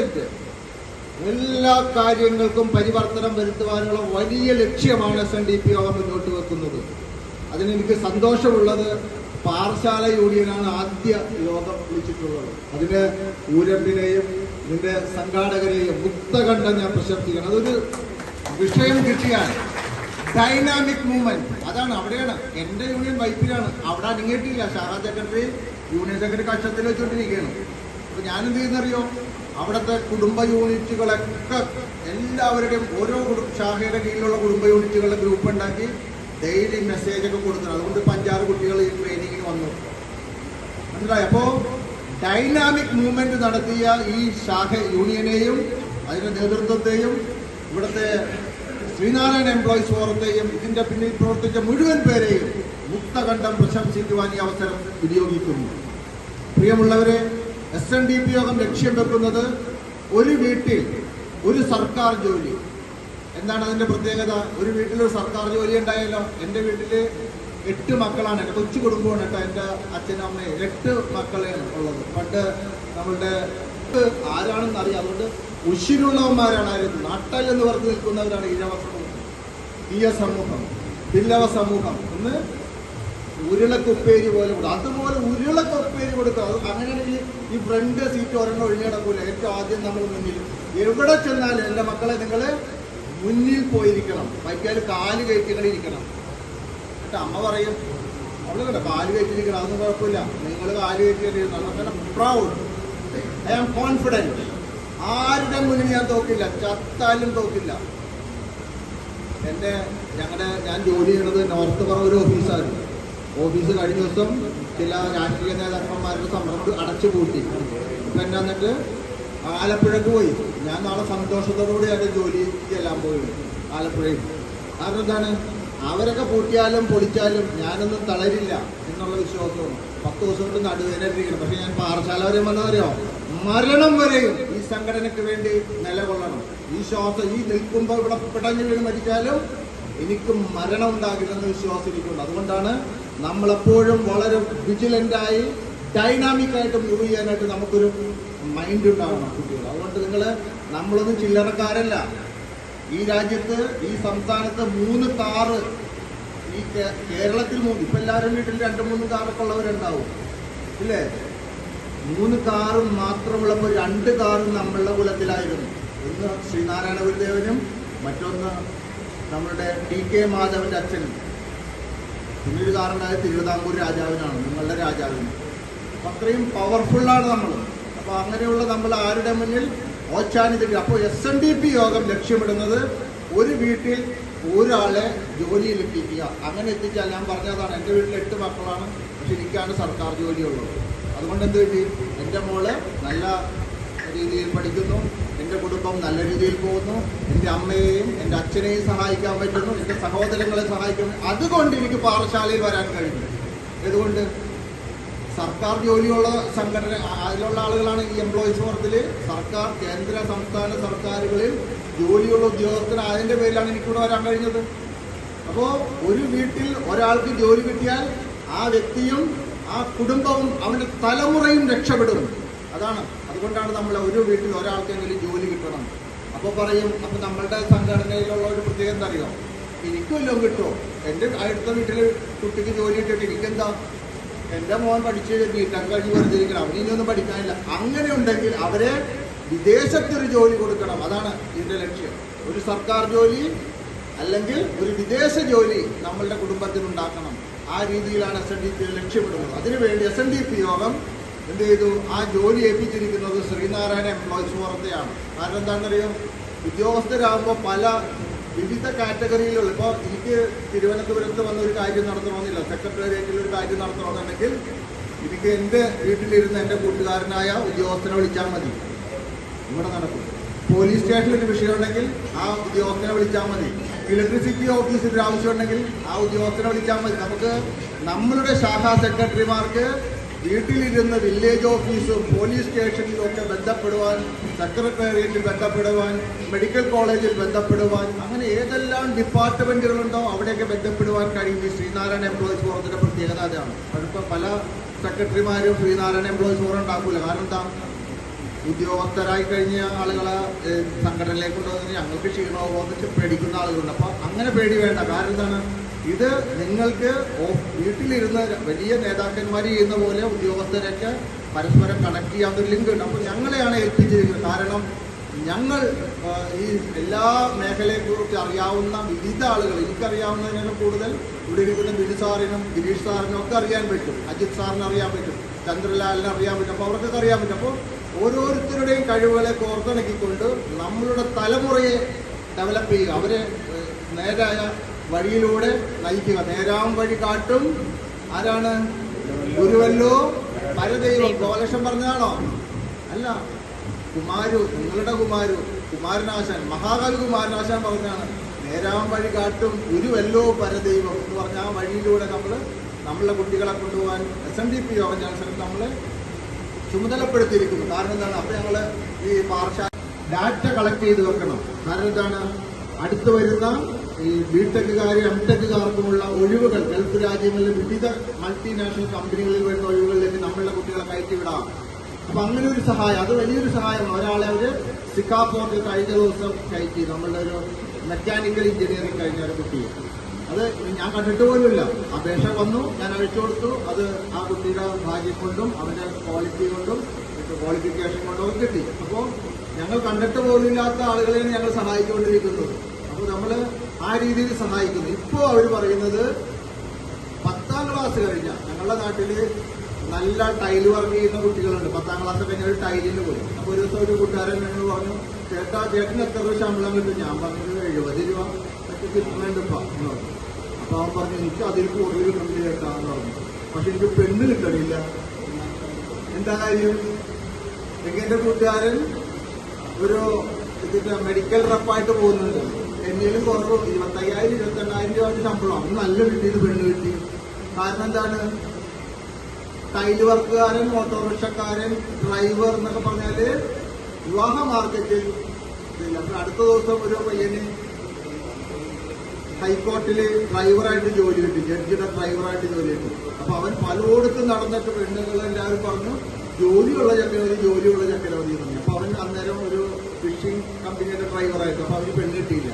എല്ലാ കാര്യങ്ങൾക്കും പരിവർത്തനം വരുത്തുവാനുള്ള വലിയ ലക്ഷ്യമാണ് SNDP യോഗം മുന്നോട്ട് വെക്കുന്നത്. അതിനെനിക്ക് സന്തോഷമുള്ളത്, പാറശാല യൂണിയനാണ് ആദ്യ യോഗം വിളിച്ചിട്ടുള്ളത്. അതിന് ഊരമ്പിനെയും ഇതിന്റെ സംഘാടകരെയും മുക്തകണ്ഠം ഞാൻ പ്രശംസിക്കണം. അതൊരു വിഷയം കിട്ടിയാൽ ഡൈനാമിക് മൂവ്മെന്റ്, അതാണ്. അവിടെയാണ് എന്റെ യൂണിയൻ വൈപ്പിലാണ്. അവിടെ അനങ്ങിയിട്ടില്ല. ശാഖാ സെക്രട്ടറി യൂണിയൻ സെക്രട്ടറി കക്ഷത്തിൽ വെച്ചുകൊണ്ടിരിക്കുകയാണ്. അപ്പൊ ഞാനെന്ത് ചെയ്യുന്നറിയോ, അവിടുത്തെ കുടുംബ യൂണിറ്റുകളൊക്കെ എല്ലാവരുടെയും ഓരോ ശാഖയുടെ കീഴിലുള്ള കുടുംബ യൂണിറ്റുകളുടെ ഗ്രൂപ്പ് ഉണ്ടാക്കി ഡെയിലി മെസ്സേജ് ഒക്കെ കൊടുക്കണം. അതുകൊണ്ട് 5-6 കുട്ടികൾ ഈ ട്രെയിനിങ്ങിന് വന്നു. മനസ്സിലായി? അപ്പോ ഡൈനാമിക് മൂവ്മെന്റ് നടത്തിയ ഈ ശാഖ യൂണിയനെയും അതിന്റെ നേതൃത്വത്തെയും ഇവിടുത്തെ ശ്രീനാരായണ എംപ്ലോയീസ് ഫോറത്തെയും ഇതിന്റെ പിന്നിൽ പ്രവർത്തിച്ച മുഴുവൻ പേരെയും മുക്തകണ്ഠം പ്രശംസിക്കുവാൻ ഈ അവസരം വിനിയോഗിക്കുന്നു. പ്രിയമുള്ളവരെ, SNDP യോഗം ലക്ഷ്യം വെക്കുന്നത് ഒരു വീട്ടിൽ ഒരു സർക്കാർ ജോലി. എന്താണ് അതിന്റെ പ്രത്യേകത? ഒരു വീട്ടിലൊരു സർക്കാർ ജോലി ഉണ്ടായല്ലോ. എൻ്റെ വീട്ടില് 8 മക്കളാണ്. എൻ്റെ കൊച്ചു കുടുംബമാണ് കേട്ടോ. എൻ്റെ അച്ഛനും അമ്മയും 8 മക്കളാണ് ഉള്ളത്. പണ്ട് നമ്മളുടെ ആരാണെന്ന് അറിയാം. അതുകൊണ്ട് ഉശിരുള്ളവന്മാരാണ്. നാട്ടൽ എന്ന് പറഞ്ഞു നിൽക്കുന്നവരാണ് ഈഴവ സമൂഹം, തീയ സമൂഹം, പില്ലവ സമൂഹം. ഒന്ന് ഉരുളക്കുപ്പേരി പോലെ കൊടുക്കും. അതുപോലെ ഉരുളക്കുപ്പേരി കൊടുക്കുക. അങ്ങനെയാണെങ്കിൽ ഈ ഫ്രണ്ട് സീറ്റ് ഒരെണ്ണം ഒഴിഞ്ഞിടക്കൂല. ഏറ്റവും ആദ്യം നമ്മൾ മുന്നിൽ എവിടെ ചെന്നാലും എൻ്റെ മക്കളെ നിങ്ങൾ മുന്നിൽ പോയിരിക്കണം. വൈകാൽ കാല് കയറ്റികളിരിക്കണം. എന്നിട്ട് അമ്മ പറയും, അവള് കേട്ടോ കാല് കയറ്റിയിരിക്കണം, അതൊന്നും കുഴപ്പമില്ല, നിങ്ങൾ കാല് കയറ്റിയിരിക്കണം. നമുക്ക് പ്രൗഡ്, ഐ ആം കോൺഫിഡൻറ്റ്. ആരുടെ മുന്നിൽ ഞാൻ തോക്കില്ല, ചത്താലും തോക്കില്ല. ഞാൻ ജോലി ചെയ്യുന്നത് നോർത്ത് പറ ഒരു ഓഫീസായിരുന്നു. ഓഫീസ് കഴിഞ്ഞ ദിവസം ചില രാഷ്ട്രീയ നേതാക്കന്മാരുടെ സമ്മർദ്ദം അടച്ചുപൂട്ടി. ഇപ്പം എന്നെ എന്നിട്ട് ആലപ്പുഴക്ക് പോയി. ഞാൻ നാളെ സന്തോഷത്തോടുകൂടി എൻ്റെ ജോലി ചെല്ലാൻ പോയി ആലപ്പുഴയിൽ. കാരണം എന്താണ്, അവരൊക്കെ പൂട്ടിയാലും പൊളിച്ചാലും ഞാനൊന്നും തളരില്ല എന്നുള്ള വിശ്വാസമാണ്. 10 ദിവസം കൊണ്ട് നടുവേദനയിരിക്കണം. പക്ഷെ ഞാൻ പാറശാല വരെ വന്നതറിയോ, മരണം വരെയും ഈ സംഘടനയ്ക്ക് വേണ്ടി നിലകൊള്ളണം. ഈ ശ്വാസം ഈ നിൽക്കുമ്പോൾ ഇവിടെ പിടഞ്ഞു വീണ് മരിച്ചാലും എനിക്ക് മരണം ഉണ്ടാകില്ലെന്ന് വിശ്വാസം എനിക്കുണ്ട്. അതുകൊണ്ടാണ് നമ്മളെപ്പോഴും വളരെ വിജിലൻ്റായി ഡൈനാമിക്കായിട്ട് മൂവ് ചെയ്യാനായിട്ട് നമുക്കൊരു മൈൻഡ് ഉണ്ടാവണം കുട്ടികൾ. അതുകൊണ്ട് നമ്മളൊന്നും ചില്ലറക്കാരല്ല. ഈ രാജ്യത്ത്, ഈ സംസ്ഥാനത്ത് 3 കാറ്, ഈ കേരളത്തിൽ 3, ഇപ്പം എല്ലാവരും വീട്ടിൽ 2-3 കാറൊക്കെ ഉള്ളവരുണ്ടാവും. ഇല്ലേ? 3 കാറും മാത്രമുള്ളപ്പോൾ 2 കാറും നമ്മളുടെ കുലത്തിലായിരുന്നു. ഒന്ന് ശ്രീനാരായണ ഗുരുദേവനും മറ്റൊന്ന് നമ്മളുടെ DK മാധവന്റെ അച്ഛനും. പിന്നൊരു കാറുണ്ടായത് തിരുവിതാംകൂർ രാജാവിനാണ്, നിങ്ങളുടെ രാജാവിന്. അപ്പം അത്രയും പവർഫുള്ളാണ് നമ്മൾ. അപ്പോൾ അങ്ങനെയുള്ള നമ്മൾ ആരുടെ മുന്നിൽ ഓച്ചാനിതില്ല. അപ്പോൾ SNDP യോഗം ലക്ഷ്യമിടുന്നത് ഒരു വീട്ടിൽ ഒരാളെ ജോലിയിൽ എത്തിക്കുക. അങ്ങനെ എത്തിച്ചാൽ ഞാൻ പറഞ്ഞതാണ്, എൻ്റെ വീട്ടിൽ 8 മക്കളാണ്, പക്ഷെ എനിക്കാണ് സർക്കാർ ജോലിയുള്ളത്. അതുകൊണ്ട് എന്ത് പറ്റി? എൻ്റെ മോള് നല്ല രീതിയിൽ പഠിക്കുന്നു, എൻ്റെ കുടുംബം നല്ല രീതിയിൽ പോകുന്നു, എൻ്റെ അമ്മയെയും എൻ്റെ അച്ഛനെയും സഹായിക്കാൻ പറ്റുന്നു, എൻ്റെ സഹോദരങ്ങളെ സഹായിക്കാൻ. അതുകൊണ്ട് എനിക്ക് പാഠശാലയിൽ വരാൻ കഴിഞ്ഞു. എന്തുകൊണ്ട്? സർക്കാർ ജോലിയുള്ള സംഘടന, അതിലുള്ള ആളുകളാണ് ഈ എംപ്ലോയീസ് ഫോറത്തിൽ. സർക്കാർ കേന്ദ്ര സംസ്ഥാന സർക്കാരുകളിൽ ജോലിയുള്ള ഉദ്യോഗസ്ഥനായതിൻ്റെ പേരിലാണ് എനിക്കിവിടെ വരാൻ കഴിഞ്ഞത്. അപ്പോൾ ഒരു വീട്ടിൽ ഒരാൾക്ക് ജോലി കിട്ടിയാൽ ആ വ്യക്തിയും ആ കുടുംബവും അവൻ്റെ തലമുറയും രക്ഷപ്പെടും. അതാണ്, അതുകൊണ്ടാണ് നമ്മൾ ഒരു വീട്ടിൽ ഒരാൾക്കെങ്കിലും ജോലി കിട്ടണം. അപ്പോൾ പറയും, അപ്പോൾ നമ്മളുടെ സംഘടനയിലുള്ള ഒരു പ്രത്യേകത എന്താ അറിയോ? എനിക്ക് വല്ലതും കിട്ടുമോ? എൻ്റെ അടുത്ത വീട്ടിൽ കുട്ടിക്ക് ജോലി കിട്ടിയിട്ട് എനിക്കെന്താ? എൻ്റെ മോൻ പഠിച്ച് ബിടെക് കഴിഞ്ഞ് വെറുതെ ഇരിക്കണം, അവനിയൊന്നും പഠിക്കാനില്ല. അങ്ങനെ ഉണ്ടെങ്കിൽ അവരെ വിദേശത്തൊരു ജോലി കൊടുക്കണം. അതാണ് ഇതിൻ്റെ ലക്ഷ്യം. ഒരു സർക്കാർ ജോലി അല്ലെങ്കിൽ ഒരു വിദേശ ജോലി നമ്മളുടെ കുടുംബത്തിനുണ്ടാക്കണം. ആ രീതിയിലാണ് SNDP ലക്ഷ്യമിടുന്നത്. അതിനുവേണ്ടി SNDP യോഗം എന്ത് ചെയ്തു? ആ ജോലി ഏൽപ്പിച്ചിരിക്കുന്നത് ശ്രീനാരായണ എംപ്ലോയീസ് ഫോറത്തെയാണ്. കാരണം എന്താണെന്നറിയോ? ഉദ്യോഗസ്ഥരാകുമ്പോൾ പല വിവിധ കാറ്റഗറിയിലുള്ള, ഇപ്പോൾ എനിക്ക് തിരുവനന്തപുരത്ത് വന്ന ഒരു കാര്യം നടത്തണമെന്നില്ല, സെക്രട്ടേറിയറ്റിൽ ഒരു കാര്യം നടത്തണമെന്നുണ്ടെങ്കിൽ എനിക്ക് എൻ്റെ വീട്ടിലിരുന്ന് എൻ്റെ കൂട്ടുകാരനായ ഉദ്യോഗസ്ഥനെ വിളിച്ചാൽ മതി, ഇവിടെ നടക്കും. പോലീസ് സ്റ്റേഷനിൽ ഒരു വിഷയം ഉണ്ടെങ്കിൽ ആ ഉദ്യോഗസ്ഥനെ വിളിച്ചാൽ മതി. ഇലക്ട്രിസിറ്റി ഓഫീസിൽ ഒരു ആവശ്യം ഉണ്ടെങ്കിൽ ആ ഉദ്യോഗസ്ഥനെ വിളിച്ചാൽ മതി. നമുക്ക് നമ്മളുടെ ശാഖാ സെക്രട്ടറിമാർക്ക് വീട്ടിലിരുന്ന് വില്ലേജ് ഓഫീസും പോലീസ് സ്റ്റേഷനിലും ഒക്കെ ബന്ധപ്പെടുവാൻ, സെക്രട്ടേറിയറ്റിൽ ബന്ധപ്പെടുവാൻ, മെഡിക്കൽ കോളേജിൽ ബന്ധപ്പെടുവാൻ, അങ്ങനെ ഏതെല്ലാം ഡിപ്പാർട്ട്മെൻറ്റുകളുണ്ടോ അവിടെയൊക്കെ ബന്ധപ്പെടുവാൻ കഴിയും. ഈ ശ്രീനാരായണ എംപ്ലോയീസ് ഫോറത്തിൻ്റെ പ്രത്യേകത അതാണ്. അതിപ്പോൾ പല സെക്രട്ടറിമാരും ശ്രീനാരായണ എംപ്ലോയീസ് ഫോറം ഉണ്ടാക്കില്ല. കാരണം എന്താ? ഉദ്യോഗസ്ഥരായി കഴിഞ്ഞ ആളുകളെ സംഘടനയിലേക്ക് കൊണ്ടുവന്ന് ഞങ്ങൾക്ക് ക്ഷീണമോ എന്നിട്ട് പേടിക്കുന്ന ആളുകളുണ്ട്. അപ്പോൾ അങ്ങനെ പേടി വേണ്ട. കാരണം എന്താണ്? ഇത് നിങ്ങൾക്ക് വീട്ടിലിരുന്ന് വലിയ നേതാക്കന്മാർ ചെയ്യുന്ന പോലെ ഉദ്യോഗസ്ഥരൊക്കെ പരസ്പരം കണക്ട് ചെയ്യാവുന്ന ഒരു ലിങ്ക് ഉണ്ട്. അപ്പോൾ ഞങ്ങളെയാണ് ഏൽപ്പിച്ചിരിക്കുന്നത്. കാരണം ഞങ്ങൾ ഈ എല്ലാ മേഖലയെക്കുറിച്ച് അറിയാവുന്ന വിവിധ ആളുകൾ, എനിക്കറിയാവുന്നതിനേക്കാൾ കൂടുതൽ ഇവിടെ ഇരിക്കുന്ന ബിജു സാറിനും ഗിരീഷ് സാറിനും ഒക്കെ അറിയാൻ പറ്റും, അജിത് സാറിന് അറിയാൻ പറ്റും, ചന്ദ്രലാലിന് അറിയാൻ പറ്റും. അപ്പോൾ അവർക്കൊക്കെ അറിയാൻ പറ്റും. അപ്പോൾ ഓരോരുത്തരുടെയും കഴിവുകളെ കോർത്തിണക്കിക്കൊണ്ട് നമ്മളുടെ തലമുറയെ ഡെവലപ്പ് ചെയ്യുക, അവരെ നേരായ വഴിയിലൂടെ നയിക്കുക. നേരാം വഴി കാട്ടും ആരാണ്? ഗുരുവല്ലോ പരദൈവം. ഗോലക്ഷം പറഞ്ഞതാണോ? അല്ല, നിങ്ങളുടെ കുമാരനാശാൻ, മഹാകവി കുമാരനാശാൻ പറഞ്ഞാണ് നേരാം വഴി കാട്ടും ഗുരുവല്ലോ പരദൈവം എന്ന് പറഞ്ഞ ആ വഴിയിലൂടെ നമ്മളുടെ കുട്ടികളെ കൊണ്ടുപോകാൻ SNDP യോഗം ജനസംഘം നമ്മളെ ചുമതലപ്പെടുത്തിയിരിക്കുന്നു. കാരണം എന്താണ്? അപ്പോൾ ഞങ്ങൾ ഈ പാഠശാല ഡാറ്റ കളക്ട് ചെയ്ത് വെക്കണം. കാരണം എന്താണ്? അടുത്ത് വരുന്ന ഈ ബിടെക്കുകാരും എംടെക്കുകാർക്കുമുള്ള ഒഴിവുകൾ ഗൾഫ് രാജ്യങ്ങളിലെ വിവിധ മൾട്ടിനാഷണൽ കമ്പനികളിൽ വരുന്ന ഒഴിവുകളിലേക്ക് നമ്മളുടെ കുട്ടികളെ കയറ്റിവിടാം. അപ്പം അങ്ങനെ ഒരു സഹായം, അത് വലിയൊരു സഹായമാണ്. ഒരാളെ അവർ സിക്കാപോർട്ടിൽ കഴിഞ്ഞ ദിവസം കയറ്റി, നമ്മളുടെ ഒരു മെക്കാനിക്കൽ എഞ്ചിനീയറിംഗ് കഴിഞ്ഞ ഒരു കുട്ടിയെ. അത് ഞാൻ കണ്ടിട്ട് പോലുമില്ല. അപേക്ഷ വന്നു, ഞാൻ അയച്ചു കൊടുത്തു. അത് ആ കുട്ടിയുടെ ഭാഗ്യം കൊണ്ടും അവൻ്റെ ക്വാളിറ്റി കൊണ്ടും ക്വാളിഫിക്കേഷൻ കൊണ്ടും കിട്ടി. അപ്പോൾ ഞങ്ങൾ കണ്ടിട്ട് പോലുമില്ലാത്ത ആളുകളെയാണ് ഞങ്ങൾ സഹായിച്ചുകൊണ്ടിരിക്കുന്നത്. അപ്പോൾ നമ്മൾ ആ രീതിയിൽ സഹായിക്കുന്നു. ഇപ്പോൾ അവർ പറയുന്നത് 10ാം ക്ലാസ് കഴിഞ്ഞാൽ ഞങ്ങളുടെ നാട്ടിൽ നല്ല ടൈൽ വർക്ക് ചെയ്യുന്ന കുട്ടികളുണ്ട്. 10ാം ക്ലാസ് കഴിഞ്ഞ ഒരു ടൈലിന് പോയി. അപ്പോൾ ഒരു ദിവസം ഒരു കൂട്ടുകാരൻ എന്നോട് പറഞ്ഞു, ചേട്ടന് എത്ര രൂപ ശമ്പളം കിട്ടും? ഞാൻ പറഞ്ഞത് 70 രൂപ ഒക്കെ കിട്ടുന്നുണ്ടിപ്പോൾ എന്ന് പറഞ്ഞു. അപ്പോൾ അവൻ പറഞ്ഞു, എനിക്ക് അതിൽ കൂടുതൽ കിട്ടുന്നില്ല ചേട്ടാന്ന് പറഞ്ഞു. പക്ഷെ എനിക്ക് പെണ്ണ് കിട്ടണില്ല. എന്താ കാര്യം? എൻ്റെ കൂട്ടുകാരൻ ഒരു ഇതിന്റെ മെഡിക്കൽ റെപ്പായിട്ട് പോകുന്നുണ്ട്. എന്നേലും കുറവ് 25,000 28,000 രൂപ ശമ്പളം. അവന് നല്ല കിട്ടിയത് പെണ്ണ് കിട്ടി. കാരണം എന്താണ്? ടൈല് വർക്കുകാരൻ, ഓട്ടോറിക്ഷക്കാരൻ, ഡ്രൈവർ എന്നൊക്കെ പറഞ്ഞാല് വിവാഹ മാർക്കറ്റിൽ ഇല്ല. അപ്പോൾ അടുത്ത ദിവസം ഒരു പയ്യന് ഹൈക്കോർട്ടില് ഡ്രൈവറായിട്ട് ജോലി കിട്ടി, ജഡ്ജിയുടെ ഡ്രൈവറായിട്ട് ജോലി കിട്ടി. അപ്പൊ അവൻ പലയിടത്തും നടന്നിട്ട് പെണ്ണുങ്ങൾ എല്ലാവരും പറഞ്ഞു ജോലിയുള്ള ചക്കരവതി എന്ന് പറഞ്ഞു. അപ്പൊ അവൻ അന്നേരം ഒരു ഫിഷിംഗ് കമ്പനിയുടെ ഡ്രൈവറായിട്ട്. അപ്പൊ അവന് പെണ്ണ് കിട്ടിയില്ല.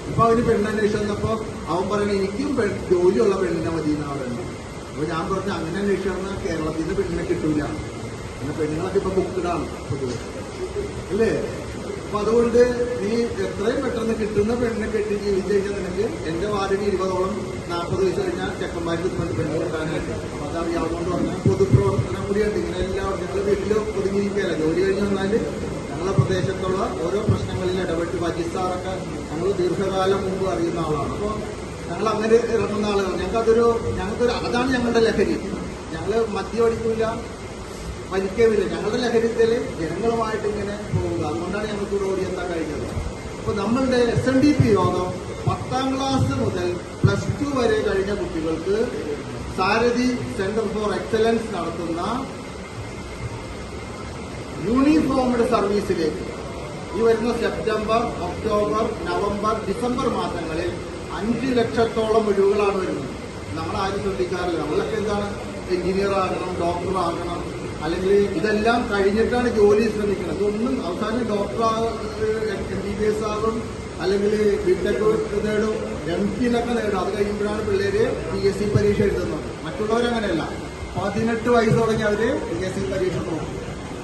അപ്പൊ അവന് പെണ്ണന്വേഷിച്ച് വന്നപ്പോ അവൻ പറയണ എനിക്കും ജോലിയുള്ള പെണ്ണിനെ മതി എന്നാ പറയുന്നത്. അപ്പൊ ഞാൻ പറഞ്ഞു അങ്ങനെ അന്വേഷിച്ചാൽ കേരളത്തിൽ നിന്ന് പെണ്ണിനെ കിട്ടൂല. അങ്ങനെ പെണ്ണുങ്ങളൊക്കെ ഇപ്പൊ ബുക്കിലാണ് പൊതുവെ അല്ലേ? അപ്പൊ അതുകൊണ്ട് നീ എത്രയും പെട്ടെന്ന് കിട്ടുന്ന പെണ്ണിനെ കെട്ടി ജീവിച്ചു കഴിഞ്ഞാൽ നിനക്ക് എന്റെ വാർഡിന് 20ഓളം 40 വയസ്സ് കഴിഞ്ഞാൽ ചെക്കന്മാർക്ക് പെണ്ണ് കിട്ടാനായിട്ട്. അപ്പൊ അതറിയാവുന്നതുകൊണ്ട് പറഞ്ഞാൽ പൊതുപ്രവർത്തനം കൂടിയുണ്ട്. ഇങ്ങനെ എല്ലാവരും ഞങ്ങൾ വീട്ടിൽ ഒതുങ്ങിയിരിക്കുകയല്ല. ജോലി കഴിഞ്ഞ് വന്നാൽ ഞങ്ങളുടെ പ്രദേശത്തുള്ള ഓരോ പ്രശ്നങ്ങളിൽ ഇടപെട്ട് വജിസാറൊക്കെ ഞങ്ങൾ ദീർഘകാലം മുമ്പ് അറിയുന്ന ആളാണ്. അപ്പോൾ ഞങ്ങൾ അങ്ങനെ ഇറങ്ങുന്ന ആളുകൾ. ഞങ്ങൾക്കൊരു അതാണ് ഞങ്ങളുടെ ലഹരി. ഞങ്ങൾ മദ്യം അടിക്കില്ല, വലിക്കുമില്ല. ഞങ്ങളുടെ ലഹരിത്തിൽ ജനങ്ങളുമായിട്ട് ഇങ്ങനെ പോവുക. അതുകൊണ്ടാണ് ഞങ്ങൾക്ക് ഇവിടെ ഓടിയെത്താൻ കഴിഞ്ഞത്. അപ്പോൾ നമ്മളുടെ SNDP യോഗം 10ാം ക്ലാസ് മുതൽ +2 വരെ കഴിഞ്ഞ കുട്ടികൾക്ക് സാരഥി സെന്റർ ഫോർ എക്സലൻസ് നടത്തുന്ന യൂണിഫോംഡ് സർവീസിലേക്ക് ഈ വരുന്ന സെപ്റ്റംബർ, ഒക്ടോബർ, നവംബർ, ഡിസംബർ മാസങ്ങളിൽ 5 ലക്ഷത്തോളം ഒഴിവുകളാണ് വരുന്നത്. നമ്മളാരും ശ്രദ്ധിക്കാറില്ല. നമ്മളൊക്കെ എന്താണ്, എഞ്ചിനീയർ ആകണം, ഡോക്ടർ ആകണം, അല്ലെങ്കിൽ ഇതെല്ലാം കഴിഞ്ഞിട്ടാണ് ജോലി ശ്രമിക്കുന്നത്. ഇതൊന്നും അവസാനം ഡോക്ടർ MBBS ആകും, അല്ലെങ്കിൽ ബിടെക് നേടും, MPhilൊക്കെ നേടും. അത് കഴിയുമ്പോഴാണ് പിള്ളേര് PSC പരീക്ഷ എഴുതുന്നത്. മറ്റുള്ളവരങ്ങനെയല്ല. 18 വയസ്സ് തുടങ്ങി അവര് PSC പരീക്ഷ നോക്കും.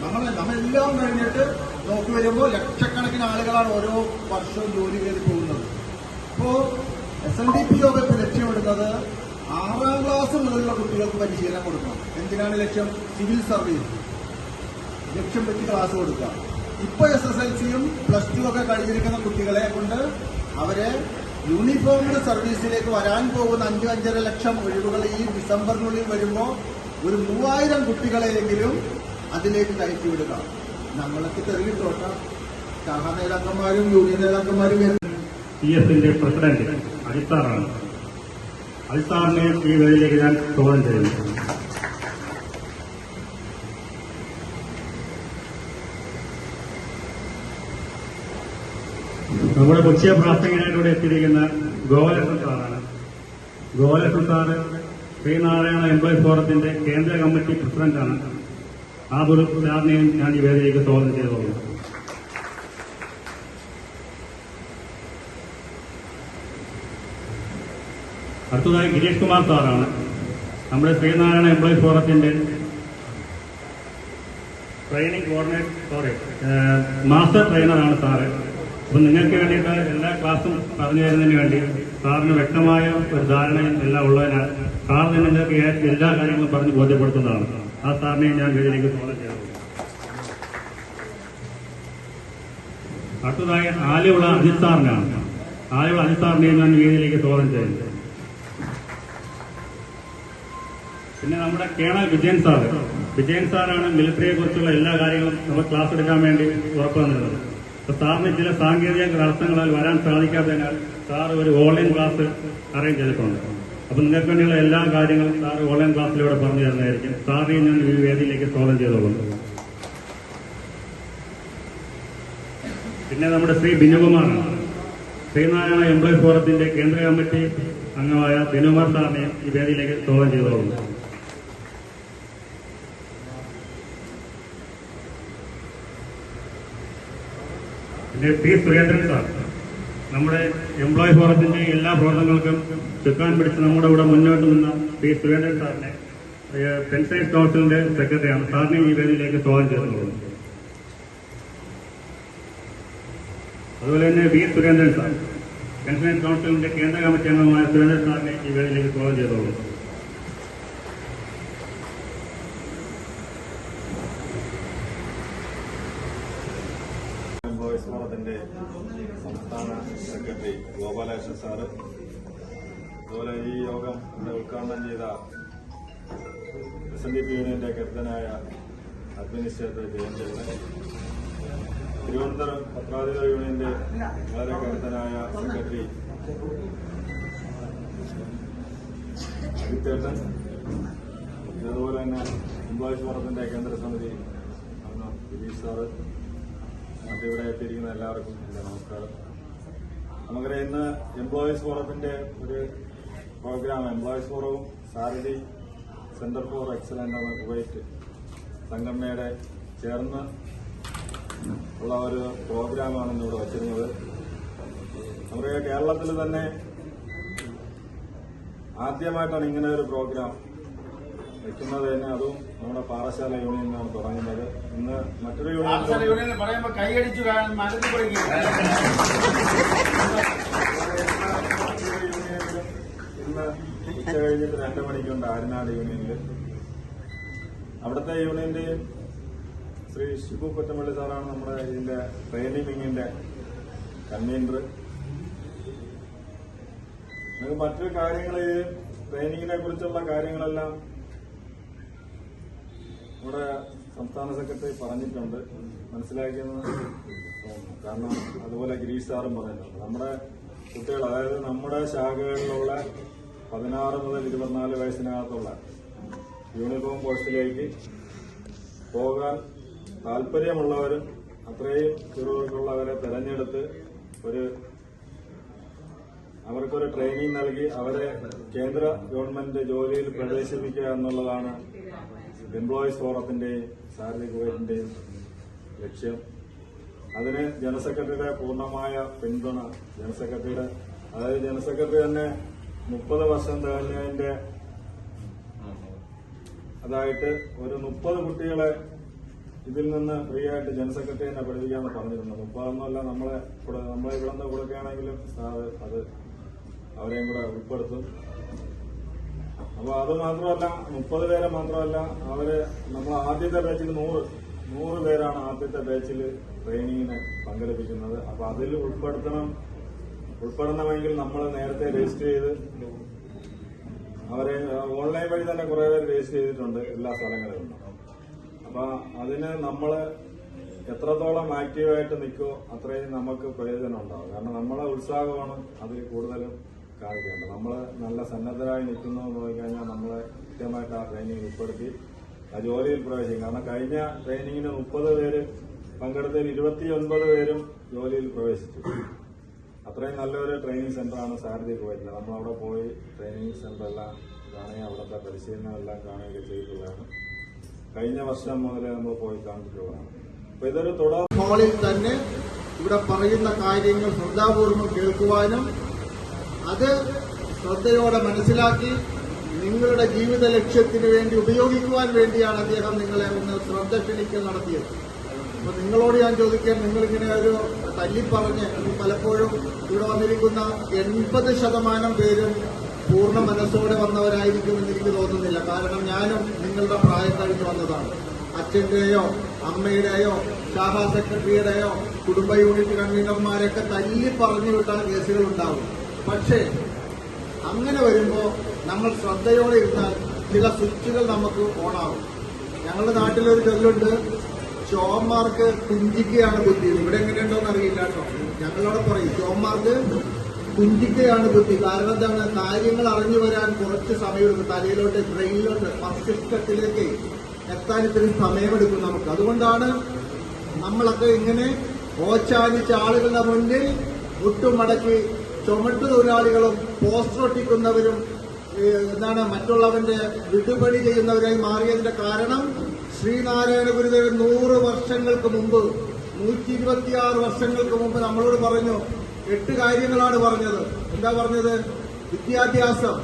നമ്മളെല്ലാം കഴിഞ്ഞിട്ട് നോക്കി വരുമ്പോൾ ലക്ഷക്കണക്കിന് ആളുകളാണ് ഓരോ വർഷവും ജോലി കയറി പോകുന്നത്. അപ്പോ SNDP യോഗത്തിൽ ലക്ഷ്യമിടുന്നത് 6ാം ക്ലാസ് മുതലുള്ള കുട്ടികൾക്ക് പരിശീലനം കൊടുക്കണം. എന്തിനാണ് ലക്ഷ്യം? സിവിൽ സർവീസ് ലക്ഷ്യം വെച്ച് ക്ലാസ് കൊടുക്കുക. ഇപ്പൊ SSLCയും +2 ഒക്കെ കഴിഞ്ഞിരിക്കുന്ന കുട്ടികളെ കൊണ്ട് അവരെ യൂണിഫോംഡ് സർവീസിലേക്ക് വരാൻ പോകുന്ന 5-5.5 ലക്ഷം ഒഴിവുകൾ ഈ ഡിസംബറിനുള്ളിൽ വരുമ്പോൾ ഒരു 3000 കുട്ടികളെയെങ്കിലും അതിലേക്ക് കയറ്റിവിടുക. നമ്മളൊക്കെ തെളിയിട്ടോട്ട ശാഖ നേതാക്കന്മാരും യൂണിയൻ നേതാക്കന്മാരും PFന്റെ പ്രസിഡന്റ് അജിസാറാണ്. അജിസാറിനെ ഈ വേദിയിലേക്ക് ഞാൻ സ്വാഗതം ചെയ്യുന്നു. നമ്മുടെ മുഖ്യ പ്രാസംഗികനായിട്ടൂടെ എത്തിയിരിക്കുന്ന ഗോപാലകൃഷ്ണൻ സാറാണ്. ഗോപാലകൃഷ്ണൻ സാറ് ശ്രീനാരായണ എംപ്ലോയീസ് ഫോറത്തിന്റെ കേന്ദ്ര കമ്മിറ്റി പ്രസിഡന്റാണ്. ആ ഒരു സാറിനെയും ഞാൻ ഈ വേദിയിലേക്ക് സ്വാഗതം ചെയ്തു പോകുന്നു. അടുത്തതായി ഗിരീഷ് കുമാർ സാറാണ്. നമ്മുടെ ശ്രീനാരായണ എംപ്ലോയീസ് ഫോറത്തിന്റെ ട്രെയിനിങ് കോർഡിനേറ്റർ മാസ്റ്റർ ട്രെയിനറാണ് സാറ്. അപ്പം നിങ്ങൾക്ക് വേണ്ടിയിട്ട് എല്ലാ ക്ലാസ്സും പറഞ്ഞു തരുന്നതിന് വേണ്ടി സാറിന് വ്യക്തമായ ഒരു ധാരണയും എല്ലാം ഉള്ളതിനാൽ സാർ തന്നെ നിങ്ങൾക്ക് എല്ലാ കാര്യങ്ങളും പറഞ്ഞ് ബോധ്യപ്പെടുത്തുന്നതാണ്. ആ സാറിനെയും ഞാൻ വേദിയിലേക്ക് സ്വാഗതം ചെയ്യുന്നു. അടുത്തതായി ആലുവ അജിത് സാറിനാണ്. ആലുവ അജിത് സാറിനെയും ഞാൻ വേദിയിലേക്ക് സ്വാഗതം ചെയ്യുന്നു. പിന്നെ നമ്മുടെ കേണൽ വിജയൻ സാറാണ് മിലിറ്ററിയെ കുറിച്ചുള്ള എല്ലാ കാര്യങ്ങളും നമ്മൾ ക്ലാസ് എടുക്കാൻ വേണ്ടി ഉറപ്പു തന്നിരുന്നത്. അപ്പൊ സാറിന് ചില സാങ്കേതിക തടസ്സങ്ങളാൽ വരാൻ സാധിക്കാത്തതിനാൽ സാർ ഒരു ഓൺലൈൻ ക്ലാസ് അറേഞ്ച് ചെയ്തിട്ടുണ്ട്. അപ്പൊ നിങ്ങൾക്ക് വേണ്ടിയുള്ള എല്ലാ കാര്യങ്ങളും സാർ ഓൺലൈൻ ക്ലാസ്സിലൂടെ പറഞ്ഞു തരുന്നതായിരിക്കും. സാറിനെ ഞാൻ ഈ വേദിയിലേക്ക് സ്വാഗതം ചെയ്തോളൂ. പിന്നെ നമ്മുടെ ശ്രീ ബിനുകുമാറാണ്. ശ്രീനാരായണ എംപ്ലോയീസ് ഫോറത്തിന്റെ കേന്ദ്ര കമ്മിറ്റി അംഗമായ ബിനുകുമാർ സാറിനെ ഈ വേദിയിലേക്ക് സ്വാഗതം ചെയ്തോളൂ. പിന്നെ P. സുരേന്ദ്രൻ സാർ, നമ്മുടെ എംപ്ലോയീസ് ഫോറത്തിന്റെ എല്ലാ പ്രവർത്തനങ്ങൾക്കും ചുക്കാൻ പിടിച്ച് നമ്മുടെ ഇവിടെ മുന്നോട്ട് നിന്ന P. സുരേന്ദ്രൻ സാറിനെ പെൻഷനേഴ്സ് കൗൺസിലിന്റെ സെക്രട്ടറിയാണ്. സാറിനെ ഈ വേദിയിലേക്ക് സ്വാഗതം ചെയ്തിട്ടുള്ളത്. അതുപോലെ തന്നെ V. സുരേന്ദ്രൻ സാർ, പെൻഷനേഴ്സ് കൗൺസിലിന്റെ കേന്ദ്ര കമ്മിറ്റി അംഗമായ സുരേന്ദ്രൻ സാറിനെ ഈ വേദിയിലേക്ക് സ്വാഗതം ചെയ്തോളൂ. ഫോറത്തിന്റെ സംസ്ഥാന സെക്രട്ടറി ഗോപാലകൃഷ്ണൻ സാറ്, അതുപോലെ ഈ യോഗം ഇവിടെ ഉദ്ഘാടനം ചെയ്ത SNDP യൂണിയന്റെ കരുത്തനായ അഡ്മിനിസ്ട്രേറ്റർ ജയചന്ദ്രൻ, തിരുവനന്തപുരം പത്രാധിപർ യൂണിയന്റെ വളരെ കരുത്തനായ സെക്രട്ടറി അജിത്തേട്ടൻ, അതുപോലെ തന്നെ എംപ്ലോയീസ് ഫോറത്തിന്റെ കേന്ദ്ര സമിതി അംഗം ദിലീഷ് സാറ്, മറ്റിവിടെ എത്തിയിരിക്കുന്ന എല്ലാവർക്കും എന്റെ നമസ്കാരം. നമുക്കറിയാം, ഇന്ന് എംപ്ലോയീസ് ഫോറത്തിന്റെ ഒരു പ്രോഗ്രാം, എംപ്ലോയീസ് ഫോറവും സാരഥി സെന്റർ ഫോർ എക്സലൻസ് എന്ന കുവൈറ്റ് സംഘടനയുടെ ചേർന്ന് ഉള്ള ഒരു പ്രോഗ്രാമാണ് ഇന്നിവിടെ വച്ചിരുന്നത്. നമ്മുടെ കേരളത്തിൽ തന്നെ ആദ്യമായിട്ടാണ് ഇങ്ങനെ ഒരു പ്രോഗ്രാം വെക്കുന്നത് തന്നെ അതും നമ്മുടെ പാറശാല യൂണിയനാണ് തുടങ്ങുന്നത്. ഇന്ന് മറ്റൊരു യൂണിയൻ പറയുമ്പോ കൈയടിച്ചു മനസ്സിൽ യൂണിയനിലും ഇന്ന് ഉച്ച കഴിഞ്ഞിട്ട് 2 മണിക്കുണ്ട് ആര്യനാട് യൂണിയനിൽ. അവിടുത്തെ യൂണിയന്റെയും ശ്രീ ഷിബു കൊറ്റമ്പള്ളി സാറാണ് നമ്മുടെ ഇതിന്റെ ട്രെയിനിങ് വിങ്ങിന്റെ കൺവീനർ. നമുക്ക് മറ്റൊരു കാര്യങ്ങൾ ട്രെയിനിങ്ങിനെ കുറിച്ചുള്ള കാര്യങ്ങളെല്ലാം നമ്മുടെ സംസ്ഥാന സെക്രട്ടറി പറഞ്ഞിട്ടുണ്ട്, മനസ്സിലാക്കിയെന്ന് തോന്നുന്നു. കാരണം അതുപോലെ ഗിരീഷ് സാറും പറഞ്ഞിട്ടുണ്ട്. നമ്മുടെ കുട്ടികൾ, അതായത് നമ്മുടെ ശാഖകളിലുള്ള 16 മുതൽ 24 വയസ്സിനകത്തുള്ള യൂണിഫോം കോഴ്സിലേക്ക് പോകാൻ താല്പര്യമുള്ളവരും അത്രയും ചുരുക്കമുള്ളവരെ തെരഞ്ഞെടുത്ത് അവർക്കൊരു ട്രെയിനിങ് നൽകി അവരെ കേന്ദ്ര ഗവൺമെന്റ് ജോലിയിൽ പ്രവേശിപ്പിക്കുക എന്നുള്ളതാണ് എംപ്ലോയീസ് ഫോറത്തിന്റെയും സാരഥി കുവൈറ്റിന്റെയും ലക്ഷ്യം. അതിന് ജനറൽ സെക്രട്ടറിയുടെ പൂർണ്ണമായ പിന്തുണ, ജനറൽ സെക്രട്ടറി തന്നെ 30 വർഷം തികഞ്ഞതിന്റെ അതായിട്ട് ഒരു 30 കുട്ടികളെ ഇതിൽ നിന്ന് ഫ്രീ ആയിട്ട് ജനറൽ സെക്രട്ടറി തന്നെ പഠിപ്പിക്കാമെന്ന് പറഞ്ഞിട്ടുണ്ട്. 30 നമ്മളെ ഇവിടെ നിന്ന് കൊടുക്കുകയാണെങ്കിലും സാറ് അത് അവരെയും കൂടെ ഉൾപ്പെടുത്തും. അപ്പൊ അത് മാത്രമല്ല, 30 പേരെ മാത്രമല്ല, നമ്മൾ ആദ്യത്തെ ബാച്ചിൽ 100 പേരാണ് ആദ്യത്തെ ബാച്ചിൽ ട്രെയിനിങ്ങിന് പങ്കെടുപ്പിക്കുന്നത്. അപ്പൊ അതിൽ ഉൾപ്പെടണമെങ്കിൽ നമ്മൾ നേരത്തെ രജിസ്റ്റർ ചെയ്ത് അവരെ ഓൺലൈൻ വഴി തന്നെ കുറെ പേര് രജിസ്റ്റർ ചെയ്തിട്ടുണ്ട് എല്ലാ സ്ഥലങ്ങളിലും. അപ്പൊ അതിന് നമ്മൾ എത്രത്തോളം ആക്റ്റീവായിട്ട് നിൽക്കുമോ അത്രയും നമുക്ക് പ്രയോജനം ഉണ്ടാവും. കാരണം നമ്മളെ ഉത്സാഹമാണ് അതിൽ കൂടുതലും കാണിക്കേണ്ടത്. നമ്മൾ നല്ല സന്നദ്ധരായി നിൽക്കുന്നു എന്ന് നോക്കിക്കഴിഞ്ഞാൽ നമ്മളെ കൃത്യമായിട്ട് ആ ട്രെയിനിങ് ഉൾപ്പെടുത്തി ആ ജോലിയിൽ പ്രവേശിക്കും. കാരണം കഴിഞ്ഞ ട്രെയിനിങ്ങിന് 30 പേര് പങ്കെടുത്തതിൽ 29 പേരും ജോലിയിൽ പ്രവേശിച്ചു. അത്രയും നല്ലൊരു ട്രെയിനിങ് സെന്ററാണ് സാരഥി കുവൈറ്റിൽ. നമ്മളവിടെ പോയി ട്രെയിനിങ് സെന്ററെല്ലാം കാണുകയും അവിടുത്തെ പരിശീലനം എല്ലാം കാണുകയൊക്കെ ചെയ്തിട്ടുള്ളതാണ്. കഴിഞ്ഞ വർഷം മുതൽ നമ്മൾ പോയി കാണിച്ചിട്ടുള്ളതാണ്. അപ്പൊ ഇതൊരു തുടർ ഹാളിൽ തന്നെ ഇവിടെ പറയുന്ന കാര്യങ്ങൾ ശ്രദ്ധാപൂർവം കേൾക്കുവാനും അത് ശ്രദ്ധയോടെ മനസ്സിലാക്കി നിങ്ങളുടെ ജീവിത ലക്ഷ്യത്തിന് വേണ്ടി ഉപയോഗിക്കുവാൻ വേണ്ടിയാണ് അദ്ദേഹം നിങ്ങളെ ഒന്ന് ശ്രദ്ധ ക്ഷണിക്കൽ നടത്തിയത്. അപ്പൊ നിങ്ങളോട് ഞാൻ ചോദിക്കാൻ, നിങ്ങളിങ്ങനെ ഒരു തല്ലിപ്പറഞ്ഞ് പലപ്പോഴും ഇവിടെ വന്നിരിക്കുന്ന 80% പേരും പൂർണ്ണ മനസ്സോടെ വന്നവരായിരിക്കുമെന്ന് എനിക്ക് തോന്നുന്നില്ല. കാരണം ഞാനും നിങ്ങളുടെ പ്രായം കഴിഞ്ഞ് വന്നതാണ്. അച്ഛന്റെയോ അമ്മയുടെയോ ശാഖാ സെക്രട്ടറിയുടെയോ കുടുംബ യൂണിറ്റ് കൺവീനർമാരെയൊക്കെ തല്ലി പറഞ്ഞു വിട്ടാൽ കേസുകൾ ഉണ്ടാവും. പക്ഷേ അങ്ങനെ വരുമ്പോൾ നമ്മൾ ശ്രദ്ധയോടെ ഇരുന്നാൽ ചില സ്വിച്ചുകൾ നമുക്ക് ഓണാവും. ഞങ്ങളുടെ നാട്ടിലൊരു ചൊല്ലുണ്ട്, ചോമാർക്ക് കുഞ്ചിക്കയാണ് ബുദ്ധി. ഇവിടെ എങ്ങനെയുണ്ടോന്ന് അറിയില്ല കേട്ടോ. ഞങ്ങളോട് പറയും ചോമാർക്ക് കുഞ്ചിക്കയാണ് ബുദ്ധി. കാരണം എന്താണ്, കാര്യങ്ങൾ അറിഞ്ഞു വരാൻ കുറച്ച് സമയമെടുക്കും. തലയിലോട്ട് ബ്രെയിനിലോട്ട് മസ്തിഷ്കത്തിലേക്ക് എത്താൻ ഇത്തിരി സമയമെടുക്കും നമുക്ക്. അതുകൊണ്ടാണ് നമ്മളൊക്കെ ഇങ്ങനെ ഓച്ചാനിച്ച ആളുകളുടെ മുന്നിൽ മുട്ടുമടക്കി ചുമട്ടു തൊഴിലാളികളും പോസ്റ്റർ ഒട്ടിക്കുന്നവരും മറ്റുള്ളവന്റെ വിടുപണി ചെയ്യുന്നവരായി മാറിയതിന്റെ കാരണം ശ്രീനാരായണ ഗുരുദേവൻ 100 വർഷങ്ങൾക്ക് മുമ്പ് 126 വർഷങ്ങൾക്ക് മുമ്പ് നമ്മളോട് പറഞ്ഞു 8 കാര്യങ്ങളാണ് പറഞ്ഞത്. എന്താ പറഞ്ഞത്? വിദ്യാഭ്യാസം.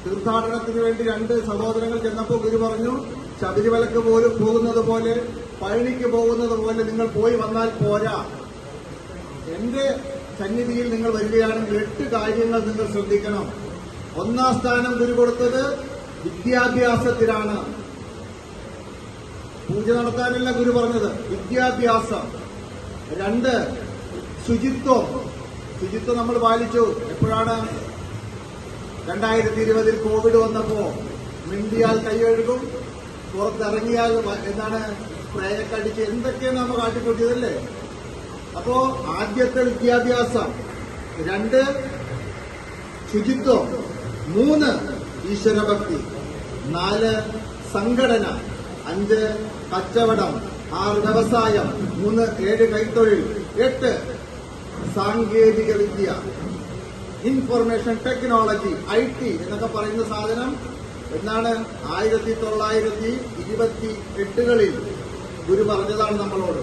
തീർത്ഥാടനത്തിന് വേണ്ടി 2 സഹോദരങ്ങൾ ചെന്നപ്പോൾ ഗുരു പറഞ്ഞു, ശബരിമലക്ക് പോലും പോകുന്നത് പോലെ പഴനിക്ക് പോകുന്നത് പോലെ നിങ്ങൾ പോയി വന്നാൽ പോരാ. എന്റെ സന്നിധിയിൽ നിങ്ങൾ വരികയാണെങ്കിൽ 8 കാര്യങ്ങൾ നിങ്ങൾ ശ്രദ്ധിക്കണം. 1ാം സ്ഥാനം ഗുരു കൊടുത്തത് വിദ്യാഭ്യാസത്തിലാണ്. പൂജ നടത്താനല്ല ഗുരു പറഞ്ഞത്, വിദ്യാഭ്യാസം. 2 ശുചിത്വം. ശുചിത്വം നമ്മൾ പാലിച്ചു. എപ്പോഴാണ്? 2020 കോവിഡ് വന്നപ്പോ മിണ്ടിയാൽ കൈകഴുകും, പുറത്തിറങ്ങിയാൽ സ്പ്രേയൊക്കെ അടിച്ച് എന്തൊക്കെയാണ് നമ്മൾ കാട്ടിക്കൂട്ടിയതല്ലേ. അപ്പോ ആദ്യത്തെ വിദ്യാഭ്യാസം, 2 ശുചിത്വം, 3 ഈശ്വരഭക്തി, 4 സംഘടന, 5 കച്ചവടം, 6 വ്യവസായം, 7 കൈത്തൊഴിൽ, 8 സാങ്കേതിക വിദ്യ, ഇൻഫർമേഷൻ ടെക്നോളജി, IT എന്നൊക്കെ പറയുന്ന സാധനം 1928 ഗുരു പറഞ്ഞതാണ് നമ്മളോട്,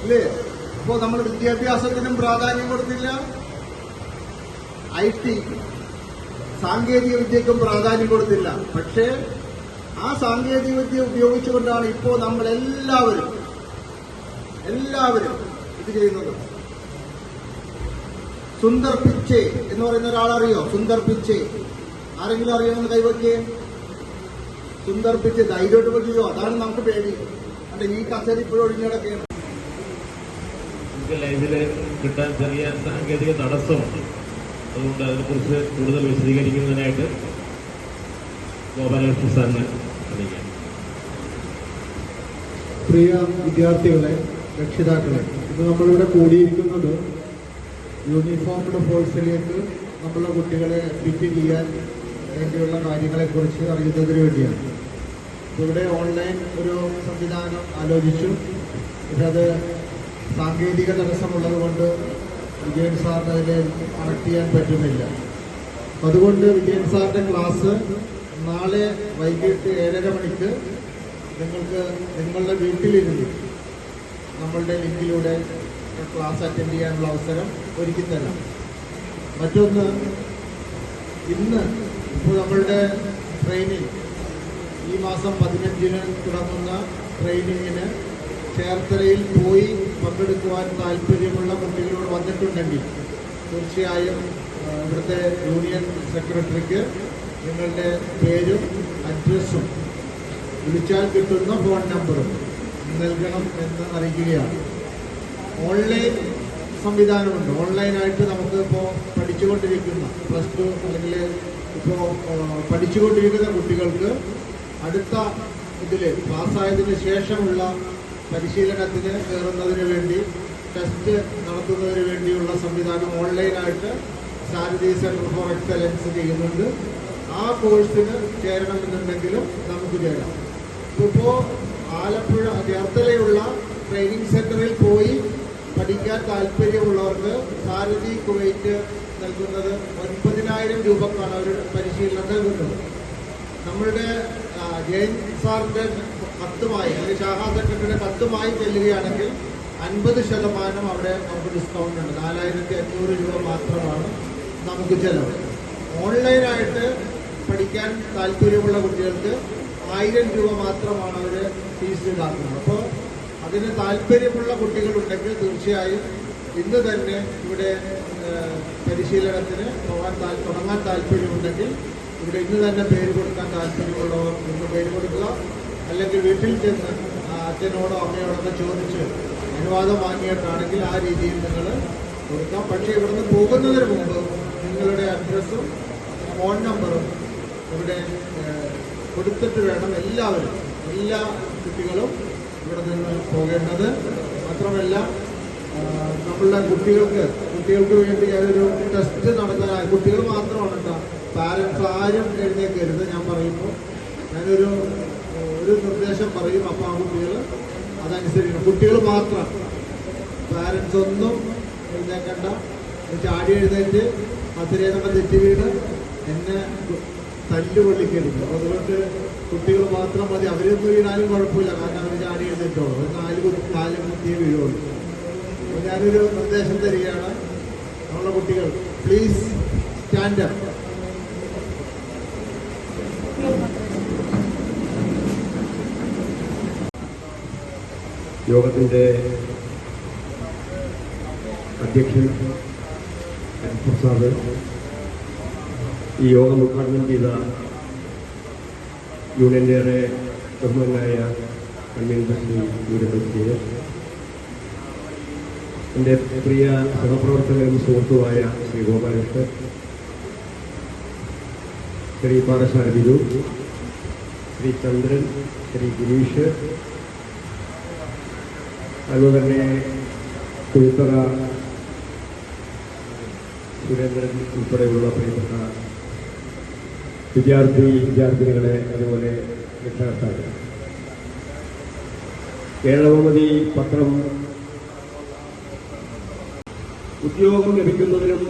ഇല്ലേ? അപ്പോ നമ്മൾ വിദ്യാഭ്യാസത്തിനും പ്രാധാന്യം കൊടുത്തില്ല, IT സാങ്കേതിക വിദ്യക്കും പ്രാധാന്യം കൊടുത്തില്ല. പക്ഷേ ആ സാങ്കേതിക വിദ്യ ഉപയോഗിച്ചുകൊണ്ടാണ് ഇപ്പോൾ നമ്മൾ എല്ലാവരും ഇത് ചെയ്യുന്നത്. സുന്ദർ പിച്ചെ എന്ന് പറയുന്ന ഒരാളറിയോ? സുന്ദർ പിച്ചെ ആരെങ്കിലും അറിയാമെന്ന് കൈവയ്ക്ക്. സുന്ദർ പിച്ചെ ധൈര്യമായിട്ട് പഠിക്കോ? അതാണ് നമുക്ക് പേടി. അല്ലെ ഈ കസേര ഇപ്പോഴും ഒഴിഞ്ഞിടക്കുകയാണ്. നമുക്ക് ലൈവില് കിട്ടാൻ ചെറിയ സാങ്കേതിക തടസ്സമുണ്ട്. അതുകൊണ്ട് അതിനെക്കുറിച്ച് കൂടുതൽ വിശദീകരിക്കുന്നതിനായിട്ട് ഗോപാലകൃഷ്ണൻ സാറിനെ അറിയിക്കാം. പ്രിയ വിദ്യാർത്ഥികളെ, രക്ഷിതാക്കളെ, ഇന്ന് നമ്മളിവിടെ കൂടിയിരിക്കുന്നത് യൂണിഫോംഡ് ഫോഴ്സിലേക്ക് നമ്മളുടെ കുട്ടികളെ ഫിറ്റ് ചെയ്യാൻ വേണ്ടിയുള്ള കാര്യങ്ങളെക്കുറിച്ച് അറിയുന്നതിന് വേണ്ടിയാണ്. ഇവിടെ ഓൺലൈൻ ഒരു സംവിധാനം ആലോചിച്ചു. പക്ഷെ അത് സാങ്കേതിക തടസ്സമുള്ളത് കൊണ്ട് വിജയൻ സാറിന് അതിൽ കണക്ട് ചെയ്യാൻ പറ്റുന്നില്ല. അതുകൊണ്ട് വിജയൻ സാറിൻ്റെ ക്ലാസ് നാളെ വൈകിട്ട് 7:30 മണിക്ക് നിങ്ങൾക്ക് നിങ്ങളുടെ വീട്ടിലിരുന്ന് നമ്മളുടെ ലിങ്കിലൂടെ ക്ലാസ് അറ്റൻഡ് ചെയ്യാനുള്ള അവസരം ഒരുക്കി തരാം. മറ്റൊന്ന്, ഇന്ന് ഇപ്പോൾ നമ്മളുടെ ട്രെയിനിങ് ഈ മാസം 15-ന് തുടങ്ങുന്ന ട്രെയിനിങ്ങിന് ചേർത്തലയിൽ പോയി പങ്കെടുക്കുവാൻ താല്പര്യമുള്ള കുട്ടികളോട് വന്നിട്ടുണ്ടെങ്കിൽ തീർച്ചയായും ഇവിടുത്തെ യൂണിയൻ സെക്രട്ടറിക്ക് നിങ്ങളുടെ പേരും അഡ്രസ്സും വിളിച്ചാൽ കിട്ടുന്ന ഫോൺ നമ്പറും നൽകണം എന്ന് അറിയിക്കുകയാണ്. ഓൺലൈൻ സംവിധാനമുണ്ട്. ഓൺലൈനായിട്ട് നമുക്ക് ഇപ്പോൾ പഠിച്ചുകൊണ്ടിരിക്കുന്ന +2 അല്ലെങ്കിൽ ഇപ്പോൾ പഠിച്ചുകൊണ്ടിരിക്കുന്ന കുട്ടികൾക്ക് അടുത്ത ഇതിൽ പാസ്സായതിനു ശേഷമുള്ള പരിശീലനത്തിന് കയറുന്നതിന് വേണ്ടി ടെസ്റ്റ് നടത്തുന്നതിന് വേണ്ടിയുള്ള സംവിധാനം ഓൺലൈനായിട്ട് സാരഥി സെന്റർ ഫോർ എക്സലൻസ് ചെയ്യുന്നുണ്ട്. ആ കോഴ്സിന് ചേരണമെന്നുണ്ടെങ്കിലും നമുക്ക് ചേരാം. ഇപ്പോൾ ആലപ്പുഴ ചേർത്തലയുള്ള ട്രെയിനിങ് സെന്ററിൽ പോയി പഠിക്കാൻ താല്പര്യമുള്ളവർക്ക് സാരഥി കുവൈറ്റ് നൽകുന്നത് 9,000 രൂപക്കാണ് അവർ പരിശീലനം നൽകുന്നത്. നമ്മളുടെ ജയൻ സാറിൻ്റെ കത്തുമായി അല്ലെങ്കിൽ ശാഖാ സെക്രട്ടറിയുടെ കത്തുമായി ചെല്ലുകയാണെങ്കിൽ 50% അവിടെ നമുക്ക് ഡിസ്കൗണ്ട് ഉണ്ട്. 4,500 രൂപ മാത്രമാണ് നമുക്ക് ചെലവ്. ഓൺലൈനായിട്ട് പഠിക്കാൻ താല്പര്യമുള്ള കുട്ടികൾക്ക് 1,000 രൂപ മാത്രമാണ് അവർ ഫീസ് ഈടാക്കുന്നത്. അപ്പോൾ അതിന് താല്പര്യമുള്ള കുട്ടികളുണ്ടെങ്കിൽ തീർച്ചയായും ഇന്ന് തന്നെ ഇവിടെ പരിശീലനത്തിന് തുടങ്ങാൻ താല്പര്യമുണ്ടെങ്കിൽ ഇവിടെ ഇന്ന് തന്നെ പേര് കൊടുക്കാൻ താല്പര്യമുള്ളവർ ഇന്ന് പേര് കൊടുക്കുക. അല്ലെങ്കിൽ വീട്ടിൽ ചെന്ന് അച്ഛനോടോ അമ്മയോടൊക്കെ ചോദിച്ച് അനുവാദം വാങ്ങിയിട്ടാണെങ്കിൽ ആ രീതിയിൽ നിങ്ങൾ കൊടുക്കാം. പക്ഷേ ഇവിടുന്ന് പോകുന്നതിന് മുമ്പ് നിങ്ങളുടെ അഡ്രസ്സും ഫോൺ നമ്പറും ഇവിടെ കൊടുത്തിട്ട് വേണം എല്ലാ കുട്ടികളും ഇവിടെ നിന്ന് പോകേണ്ടത്. മാത്രമല്ല നമ്മളുടെ കുട്ടികൾക്ക് വേണ്ടി ഞാനൊരു ടെസ്റ്റ് നടത്താൻ കുട്ടികൾ മാത്രമാണ് കേട്ടോ, പാരൻസ് ആരും എഴുന്നേക്കരുത്. ഞാൻ പറയുമ്പോൾ ഞാനൊരു നിർദ്ദേശം പറയും. അപ്പോൾ ആ കുട്ടികൾ അതനുസരിക്കണം. കുട്ടികൾ മാത്രം, പാരൻസ് ഒന്നും എഴുന്നേക്കണ്ട. ചാടി എഴുന്നേറ്റ് മധുരേനൊക്കെ തെറ്റി വീണ് എന്നെ തല്ലു കൊള്ളിക്കരുത്. അതുകൊണ്ട് കുട്ടികൾ മാത്രം മതി. അവരൊന്നും വീണാലും കുഴപ്പമില്ല, കാരണം അവർ ചാടി എഴുന്നേറ്റോളൂ. 4 കുത്തിയേ വീഴുള്ളൂ. അപ്പോൾ ഞാനൊരു നിർദ്ദേശം തരികയാണ്. നമ്മളെ കുട്ടികൾ പ്ലീസ് സ്റ്റാൻഡ് അപ്പ്. യോഗത്തിൻ്റെ അധ്യക്ഷൻ പ്രസാദ്, ഈ യോഗം ഉദ്ഘാടനം ചെയ്ത യൂണിയൻ്റെ ബഹുമാനായ കൺവീനർ ശ്രീ യൂരബിയെ, എൻ്റെ പ്രിയ സഹപ്രവർത്തകരും സുഹൃത്തുമായ ശ്രീ ഗോപാലകൃഷ്ണൻ, ശ്രീ പാറശാല ബിജു, ശ്രീ ചന്ദ്രൻ, ശ്രീ ഗിരീഷ്, അതുപോലെ തന്നെ കുഴിത്തറ സുരേന്ദ്രൻ ഉൾപ്പെടെയുള്ള പ്രിയപ്പെട്ട വിദ്യാർത്ഥിനികളെ, അതുപോലെ രക്ഷകർത്താക്കളെ, കേരളകൗമുദി പത്രം ഉദ്യോഗം ലഭിക്കുന്നതിനും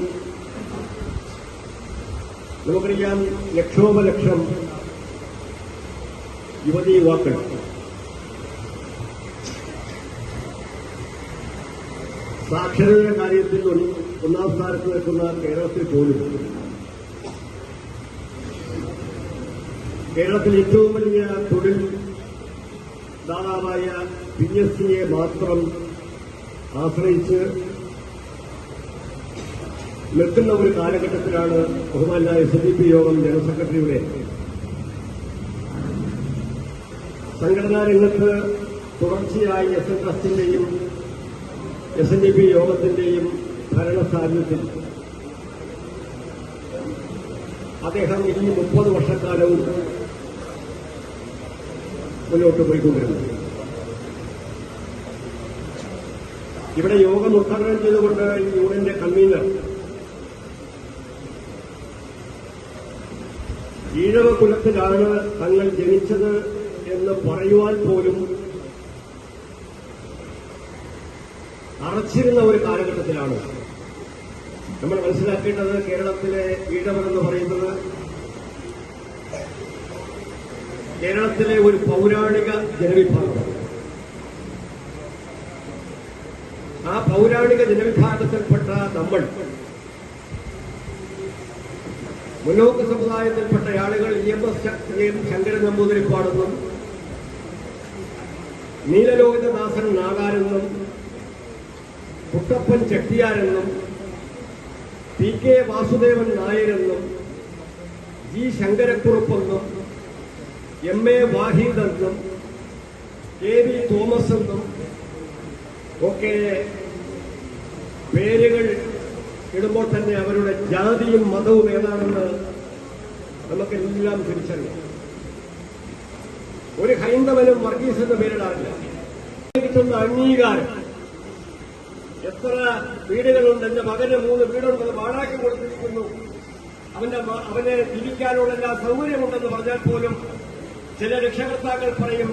നമുക്കറിയാം ലക്ഷോപലക്ഷം യുവതി യുവാക്കൾ സാക്ഷരതയുടെ കാര്യത്തിൽ 1ാം സ്ഥാനത്ത് നിൽക്കുന്ന കേരളത്തിൽ പോലും കേരളത്തിലെ ഏറ്റവും വലിയ തൊഴിൽ ദാതാവായ PSCയെ മാത്രം ആശ്രയിച്ച് നിൽക്കുന്ന ഒരു കാലഘട്ടത്തിലാണ് ബഹുമാനായ SNDP യോഗം ജനറൽ സെക്രട്ടറിയുടെ സംഘടനാ രംഗത്ത് തുടർച്ചയായി SN ട്രസ്റ്റിന്റെയും SNDP യോഗത്തിന്റെയും ഭരണ സാന്നിധ്യത്തിൽ അദ്ദേഹം ഈ 30 വർഷക്കാലവും മുന്നോട്ട് പോയിക്കൊണ്ടിരുന്നു. ഇവിടെ യോഗം ഉദ്ഘാടനം ചെയ്തുകൊണ്ട് ഈ യൂണിയന്റെ കൺവീനർ ഈഴവ കുലത്തിലാണ് തങ്ങൾ ജനിച്ചത് എന്ന് പറയുവാൻ പോലും അറച്ചിരുന്ന ഒരു കാലഘട്ടത്തിലാണ്. നമ്മൾ മനസ്സിലാക്കേണ്ടത് കേരളത്തിലെ ഈഴവർ എന്ന് പറയുന്നത് കേരളത്തിലെ ഒരു പൗരാണിക ജനവിഭാഗമാണ്. ആ പൗരാണിക ജനവിഭാഗത്തിൽപ്പെട്ട നമ്മൾ മുന്നോക്ക സമുദായത്തിൽപ്പെട്ട ആളുകൾ EMS ശങ്കരൻ നമ്പൂതിരിപ്പാടെന്നും നീലലോഹിതദാസൻ നാടാരെന്നും കുട്ടപ്പൻ ചെട്ടിയാരെന്നും PK വാസുദേവൻ നായരെന്നും G ശങ്കരക്കുറുപ്പെന്നും MA വാഹിദെന്നും KV തോമസ് എന്നും ഒക്കെ പേരുകൾ ഇടുമ്പോൾ തന്നെ അവരുടെ ജാതിയും മതവും ഏതാണെന്ന് നമുക്കെല്ലാം തിരിച്ചറിയാം. ഒരു ഹൈന്ദവനും വർഗീസ് എന്ന പേരിടാറില്ല. കിട്ടുന്ന അംഗീകാരം എത്ര വീടുകളുണ്ട്, എന്റെ മകന് 3 വീടുണ്ട്, വാടകയ്ക്ക് കൊടുത്തിരിക്കുന്നു, അവനെ ജീവിക്കാനുള്ള എല്ലാ സൗകര്യമുണ്ടെന്ന് പറഞ്ഞാൽ പോലും ചില രക്ഷകർത്താക്കൾ പറയും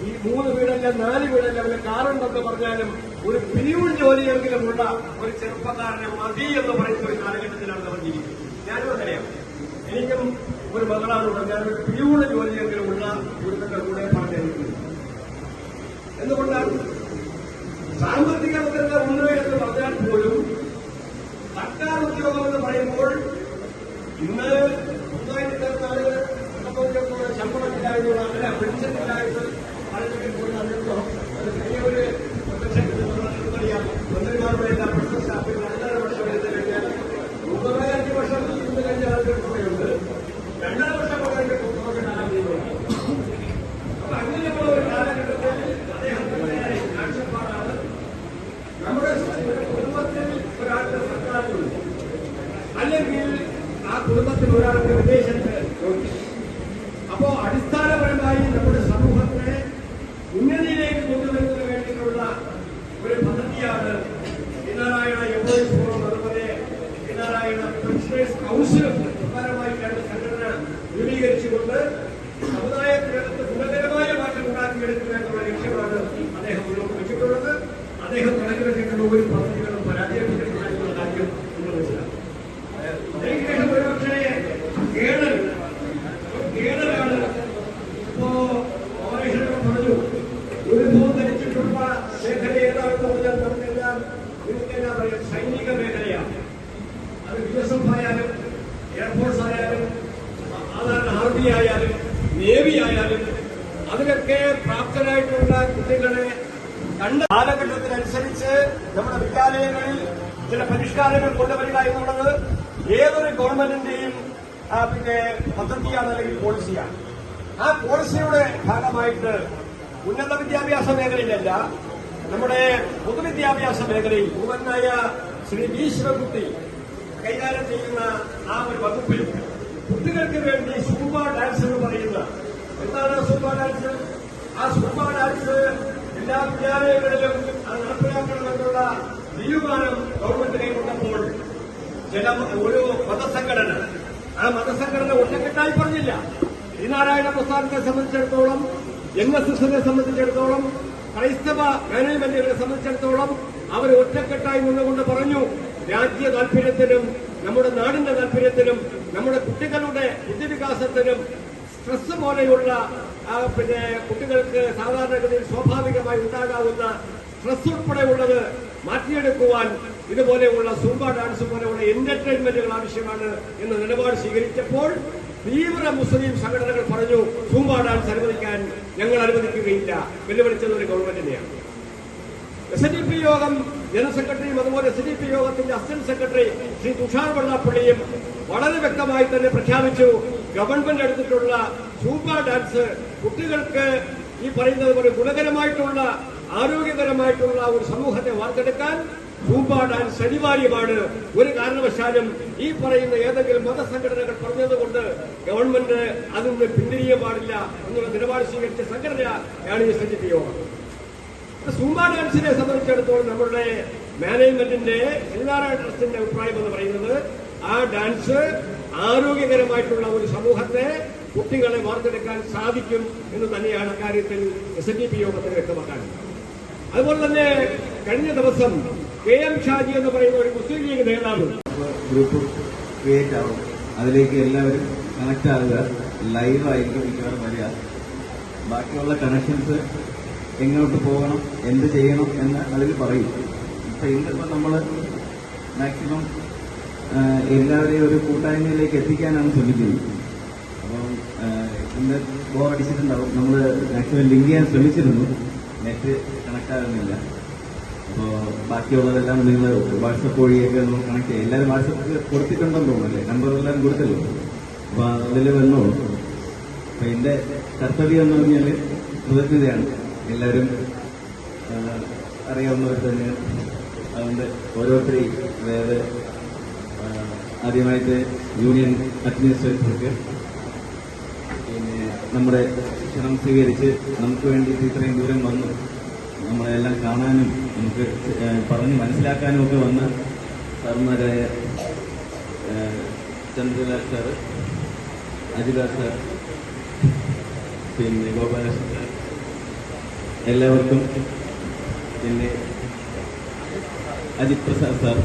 ഈ 3 വീടല്ല 4 വീടല്ല അവന് കാറുണ്ടെന്ന് പറഞ്ഞാലും ഒരു പിരിവ് ജോലിയെങ്കിലും ഉള്ള ഒരു ചെറുപ്പക്കാരനെ മതി എന്ന് പറയുന്ന ഒരു കാലഘട്ടത്തിലാണ് നമ്മൾ ജീവിക്കുന്നത്. ഞാനും അറിയാം, എനിക്കും ഒരു മകളാണുള്ളത്. ഞാനൊരു പിരിവുള്ള ജോലിയെങ്കിലും ഉള്ള കുടുംബങ്ങളുടെ കൂടെ പറഞ്ഞിരിക്കുന്നു. എന്തുകൊണ്ടാണ് സാമ്പത്തിക ഭദ്രത ഉണ്ട് എന്ന് പറഞ്ഞാൽ പോലും സർക്കാർ ഉദ്യോഗം എന്ന് പറയുമ്പോൾ ഇന്ന് പുതുതായിട്ട് ചേർന്ന ആളുകൾ ശമ്പളത്തിലായതുകൊണ്ട് അല്ല പെൻഷനിലായിട്ട് ആളുകൾ ഒരു അറിയാം. മന്ത്രിമാരുടെ എല്ലാ പെൻഷൻ സ്റ്റാഫിൽ 2.5 വർഷം എടുത്തു കഴിഞ്ഞാൽ 5 വർഷം ഇന്ന് കഴിഞ്ഞ ആളുകൾ കൂടെയുണ്ട്. 2.5 വർഷം കൊണ്ട് അപ്പൊ അങ്ങനെയുള്ള ഒരു കാലഘട്ടത്തിൽ അദ്ദേഹത്തിന്റെ കാഴ്ചപ്പാടാണ് നമ്മുടെ കുടുംബത്തിൽ ഒരാളുടെ സർക്കാരുണ്ട്, അല്ലെങ്കിൽ ആ കുടുംബത്തിൽ ഒരാൾക്ക് വിദേശത്ത് ജോലി. അപ്പോ അടിസ്ഥാനപരമായി നമ്മുടെ സമൂഹത്തെ ഉന്നതിയിലേക്ക് കൊണ്ടുവരുന്നതിന് വേണ്ടിയിട്ടുള്ള ഒരു പദ്ധതിയാണ് ശ്രീനാരായണ എംപ്ലോയീസ് ഫോറം, അതുപോലെ ശ്രീനാരായണ പെൻഷനേഴ്സ് കൌൺസിലും പ്രധാനമായി 2 സംഘടന രൂപീകരിച്ചുകൊണ്ട് സമുദായത്തിനകത്ത് ഗുണകരമായ മാറ്റം ഉണ്ടാക്കിയെടുക്കുക എന്നുള്ള ലക്ഷ്യമാണ് അദ്ദേഹം മുന്നോട്ട് വെച്ചിട്ടുള്ളത്. അദ്ദേഹം തുടങ്ങി വെച്ചിട്ടുള്ള ഒരു പദ്ധതികളും പരാജയപ്പെട്ടിട്ടുള്ള കാര്യം നിങ്ങൾ മനസ്സിലാക്കും. അതിനുശേഷം ഒരുപക്ഷേ കേരളാണ് ഇപ്പോ ഓപ്പറേഷനൊക്കെ പറഞ്ഞു ഒരു ഭൂമി ധരിച്ചിട്ടുള്ള മേഖല ഏതാണെന്ന് പറഞ്ഞാൽ നമുക്കെല്ലാം നിങ്ങൾക്കെല്ലാം പറയാം സൈനിക മേഖലയാണ്. അത് BSF ആയാലും എയർഫോഴ്സ് ആയാലും സാധാരണ ആർമി ആയാലും നേവി ആയാലും അതിലൊക്കെ പ്രാപ്തരായിട്ടുള്ള കുട്ടികളെ കണ്ട കാലഘട്ടത്തിനനുസരിച്ച് നമ്മുടെ വിദ്യാലയങ്ങളിൽ ചില പരിഷ്കാരങ്ങൾ കൊണ്ടുവരിക എന്നുള്ളത് ഏതൊരു ഗവൺമെന്റിന്റെയും പദ്ധതിയാണ് അല്ലെങ്കിൽ പോളിസിയാണ്. ആ പോളിസിയുടെ ഭാഗമായിട്ട് ഉന്നത വിദ്യാഭ്യാസ മേഖലയിലല്ല, നമ്മുടെ പൊതുവിദ്യാഭ്യാസ മേഖലയിൽ ഭൂവനായ ശ്രീ V ശിവൻകുട്ടി കൈകാര്യം ചെയ്യുന്ന ആ ഒരു വകുപ്പിൽ കുട്ടികൾക്ക് വേണ്ടി സൂംബ ഡാൻസ് എന്ന് പറയുന്ന എന്താണ് സൂംബ ഡാൻസ്? ആ സൂംബ ഡാൻസ് എല്ലാ വിദ്യാലയങ്ങളിലും നടപ്പിലാക്കണമെന്നുള്ള തീരുമാനം ഗവൺമെന്റിനെ കൊണ്ടപ്പോൾ ഒരു മതസംഘടന, ആ മതസംഘടന ഒറ്റക്കെട്ടായി പറഞ്ഞില്ല. ശ്രീനാരായണ പ്രസ്ഥാനത്തെ സംബന്ധിച്ചിടത്തോളം, NSSനെ സംബന്ധിച്ചിടത്തോളം, ക്രൈസ്തവ മാനേജ്മെന്റുകളെ സംബന്ധിച്ചിടത്തോളം അവർ ഒറ്റക്കെട്ടായി നിന്നുകൊണ്ട് പറഞ്ഞു രാജ്യ താൽപര്യത്തിനും നമ്മുടെ നാടിന്റെ താൽപര്യത്തിനും നമ്മുടെ കുട്ടികളുടെ ബുദ്ധിവികാസത്തിനും സ്ട്രെസ് പോലെയുള്ള കുട്ടികൾക്ക് സാധാരണഗതിയിൽ സ്വാഭാവികമായി ഉണ്ടാകാവുന്ന സ്ട്രെസ് ഉൾപ്പെടെയുള്ളത് മാറ്റിയെടുക്കുവാൻ ഇതുപോലെയുള്ള സൂംബ ഡാൻസ് പോലെയുള്ള എന്റർടൈൻമെന്റുകൾ ആവശ്യമാണ് എന്ന നിലപാട് സ്വീകരിച്ചപ്പോൾ തീവ്ര മുസ്ലിം സംഘടനകൾ പറഞ്ഞു സൂംബ ഡാൻസ് അനുവദിക്കാൻ ഞങ്ങൾ അനുവദിക്കുകയില്ല, വെല്ലുവിളിച്ചത് ഒരു ഗവൺമെന്റിനെയാണ്. SNDP യോഗം ജനറൽ സെക്രട്ടറിയും അതുപോലെ SNDP യോഗത്തിന്റെ അസിസ്റ്റന്റ് സെക്രട്ടറി ശ്രീ തുഷാർ വെള്ളാപ്പള്ളിയും വളരെ വ്യക്തമായി തന്നെ പ്രഖ്യാപിച്ചു, ഗവൺമെന്റ് എടുത്തിട്ടുള്ള സൂംബ ഡാൻസ് കുട്ടികൾക്ക് ഈ പറയുന്നത് പോലെ ഗുണകരമായിട്ടുള്ള ആരോഗ്യകരമായിട്ടുള്ള ഒരു സമൂഹത്തെ വാർത്തെടുക്കാൻ സൂംബ ഡാൻസ് അനിവാര്യമാണ്. ഒരു കാരണവശാലും ഈ പറയുന്ന ഏതെങ്കിലും മതസംഘടനകൾ പറഞ്ഞതുകൊണ്ട് ഗവൺമെന്റ് അതിന് പിന്തിരിയാൻ പാടില്ല എന്നുള്ള നിലപാട് സ്വീകരിച്ച സംഘടനയാണ് ഈ SNDP യോഗം. സൂംബ ഡാൻസിനെ സംബന്ധിച്ചിടത്തോളം നമ്മളുടെ മാനേജ്മെന്റിന്റെ എല്ലാവരുടെ ട്രസ്റ്റിന്റെ അഭിപ്രായം എന്ന് പറയുന്നത് ആ ഡാൻസ് ആരോഗ്യകരമായിട്ടുള്ള ഒരു സമൂഹത്തെ കുട്ടികളെ വാർത്തെടുക്കാൻ സാധിക്കും എന്ന് തന്നെയാണ് അക്കാര്യത്തിൽ SNDP യോഗത്തിന് വ്യക്തമാക്കാനുള്ളത്. അതുപോലെ തന്നെ കഴിഞ്ഞ ദിവസം KM ഷാജി എന്ന് പറയുന്ന ഒരു മുസ്ലിം ലീഗ് നേതാവ് ഗ്രൂപ്പ് ക്രിയേറ്റ് ആവും, അതിലേക്ക് എല്ലാവരും കണക്ട് ആവുക, ലൈവ് ആയിരിക്കും മിക്കവാറും വരിക. ബാക്കിയുള്ള കണക്ഷൻസ് എങ്ങോട്ട് പോകണം, എന്ത് ചെയ്യണം എന്ന് അതിൽ പറയും. ഇപ്പം ഇന്നിപ്പോൾ നമ്മൾ മാക്സിമം എല്ലാവരെയും ഒരു കൂട്ടായ്മയിലേക്ക് എത്തിക്കാനാണ് ശ്രമിക്കുന്നത്. അപ്പം ഇന്ന് ബോറടിച്ചിട്ടുണ്ടാവും, നമ്മൾ മാക്സിമം ലിങ്ക് ചെയ്യാൻ ശ്രമിച്ചിരുന്നു, നെറ്റ് കണക്ട് ആകുന്നില്ല. അപ്പോൾ ബാക്കിയുള്ളതെല്ലാം നിങ്ങൾ വാട്സപ്പ് വഴിയൊക്കെ നമ്മൾ കണക്ട് ചെയ്യാം. എല്ലാവരും വാട്സപ്പ് കൊടുത്തിട്ടുണ്ടെന്ന് തോന്നുന്നല്ലേ, നമ്പർ എല്ലാവരും കൊടുത്തല്ലോ. അപ്പോൾ അതിൽ വന്നോളൂ. അപ്പം എൻ്റെ കർത്തവ്യം എന്ന് പറഞ്ഞാൽ കൃതജ്ഞതയാണ്. എല്ലാവരും അറിയാവുന്നവർ തന്നെയാണ്. അതുകൊണ്ട് ഓരോരുത്തരെയും, അതായത് ആദ്യമായിട്ട് യൂണിയൻ അഡ്മിനിസ്ട്രേറ്റർക്ക് പിന്നെ നമ്മുടെ ക്ഷണം സ്വീകരിച്ച് നമുക്ക് വേണ്ടിയിട്ട് ഇത്രയും ദൂരം വന്നു നമ്മളെല്ലാം കാണാനും നമുക്ക് പറഞ്ഞ് മനസ്സിലാക്കാനും ഒക്കെ വന്ന സാർമാരായ ചന്ദ്രലാൽ സാർ, അജിലാൽ സാർ, പിന്നെ ഗോപാലകൃഷ്ണൻ സാർ, എല്ലാവർക്കും, പിന്നെ അജിത് പ്രസാദ് സാർ,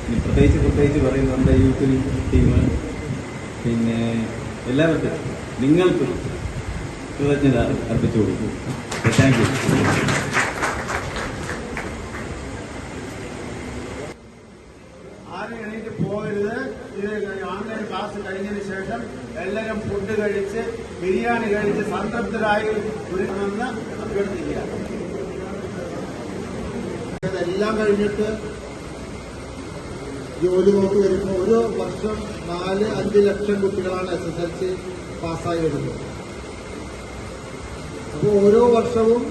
ഇനി പ്രത്യേകിച്ച് പറയുന്നത് നമ്മുടെ യൂത്ത് ടീം, പിന്നെ എല്ലാവർക്കും നിങ്ങൾക്കും കൃതജ്ഞത അർപ്പിച്ചു കൊടുക്കും. Thank you. ആരും എണീറ്റ് പോകരുത്. ഇത് ഓൺലൈൻ ക്ലാസ് കഴിഞ്ഞതിന് ശേഷം എല്ലാവരും ഫുഡ് കഴിച്ച് ബിരിയാണി കഴിച്ച് സംതൃപ്തരായി ഒരുങ്ങണമെന്ന് അഭ്യർത്ഥിക്കുക. ഇതെല്ലാം കഴിഞ്ഞിട്ട് ജോലി നോക്കി വരുമ്പോൾ ഒരു വർഷം 4-5 ലക്ഷം കുട്ടികളാണ് SSLC പാസ്സായി വരുന്നത്. അപ്പോൾ ഓരോ വർഷവും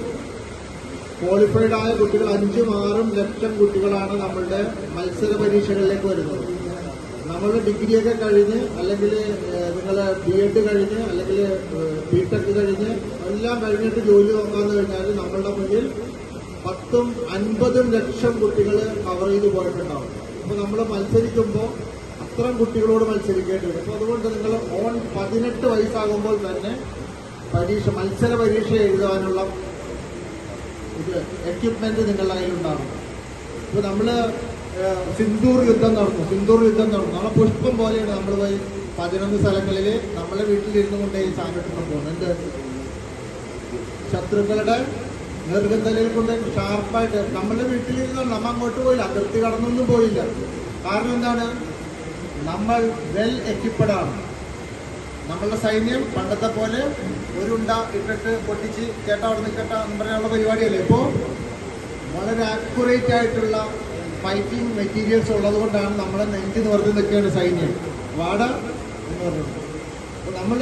ക്വാളിഫൈഡ് ആയ കുട്ടികൾ 5-6 ലക്ഷം കുട്ടികളാണ് നമ്മളുടെ മത്സര പരീക്ഷകളിലേക്ക് വരുന്നത്. നമ്മൾ ഡിഗ്രിയൊക്കെ കഴിഞ്ഞ്, അല്ലെങ്കിൽ നിങ്ങൾ B.Ed കഴിഞ്ഞ്, അല്ലെങ്കിൽ B.Tech കഴിഞ്ഞ് എല്ലാം കഴിഞ്ഞിട്ട് ജോലി നോക്കാന്ന് കഴിഞ്ഞാൽ നമ്മളുടെ മുന്നിൽ 10-50 ലക്ഷം കുട്ടികൾ കവർ ചെയ്ത് പോയിട്ടുണ്ടാവും. അപ്പോൾ നമ്മൾ മത്സരിക്കുമ്പോൾ അത്തരം കുട്ടികളോട് മത്സരിക്കേണ്ടി വരും. അപ്പോൾ അതുകൊണ്ട് നിങ്ങൾ 18 വയസ്സാകുമ്പോൾ തന്നെ മത്സര പരീക്ഷ എഴുതാനുള്ള എക്യുപ്മെന്റ് നിങ്ങളുടെ കയ്യിലുണ്ടാകും. ഇപ്പോൾ നമ്മൾ സിന്ദൂർ യുദ്ധം നടന്നു. നമ്മളെ പുഷ്പം പോലെയാണ് നമ്മൾ പോയി 11 സ്ഥലങ്ങളിൽ നമ്മളെ വീട്ടിലിരുന്നു കൊണ്ട് ഈ സാധനം പോകുന്നത്. ശത്രുക്കളുടെ നെറുകത്തലയിൽ കൊണ്ട് ഷാർപ്പായിട്ട് നമ്മളുടെ വീട്ടിലിരുന്നാണ്. നമ്മ അങ്ങോട്ട് പോയില്ല, അതിർത്തി കടന്നൊന്നും പോയില്ല. കാരണം എന്താണ്? നമ്മൾ വെൽ എക്യുപ്പഡാണ്. നമ്മളുടെ സൈന്യം പണ്ടത്തെ പോലെ ഒരു ഉണ്ട ഇട്ടിട്ട് പൊട്ടിച്ച് ചേട്ടാ അവിടെ നിൽക്കട്ട എന്ന് പറയാനുള്ള പരിപാടിയല്ലേ. ഇപ്പോൾ വളരെ ആക്യുറേറ്റ് ആയിട്ടുള്ള ഫൈറ്റിംഗ് മെറ്റീരിയൽസ് ഉള്ളത് കൊണ്ടാണ് നമ്മളെ നെഞ്ച് നിവർത്തി നിൽക്കുകയാണ് സൈന്യം. വാട എന്ന് പറഞ്ഞിട്ടുണ്ട്. അപ്പോൾ നമ്മൾ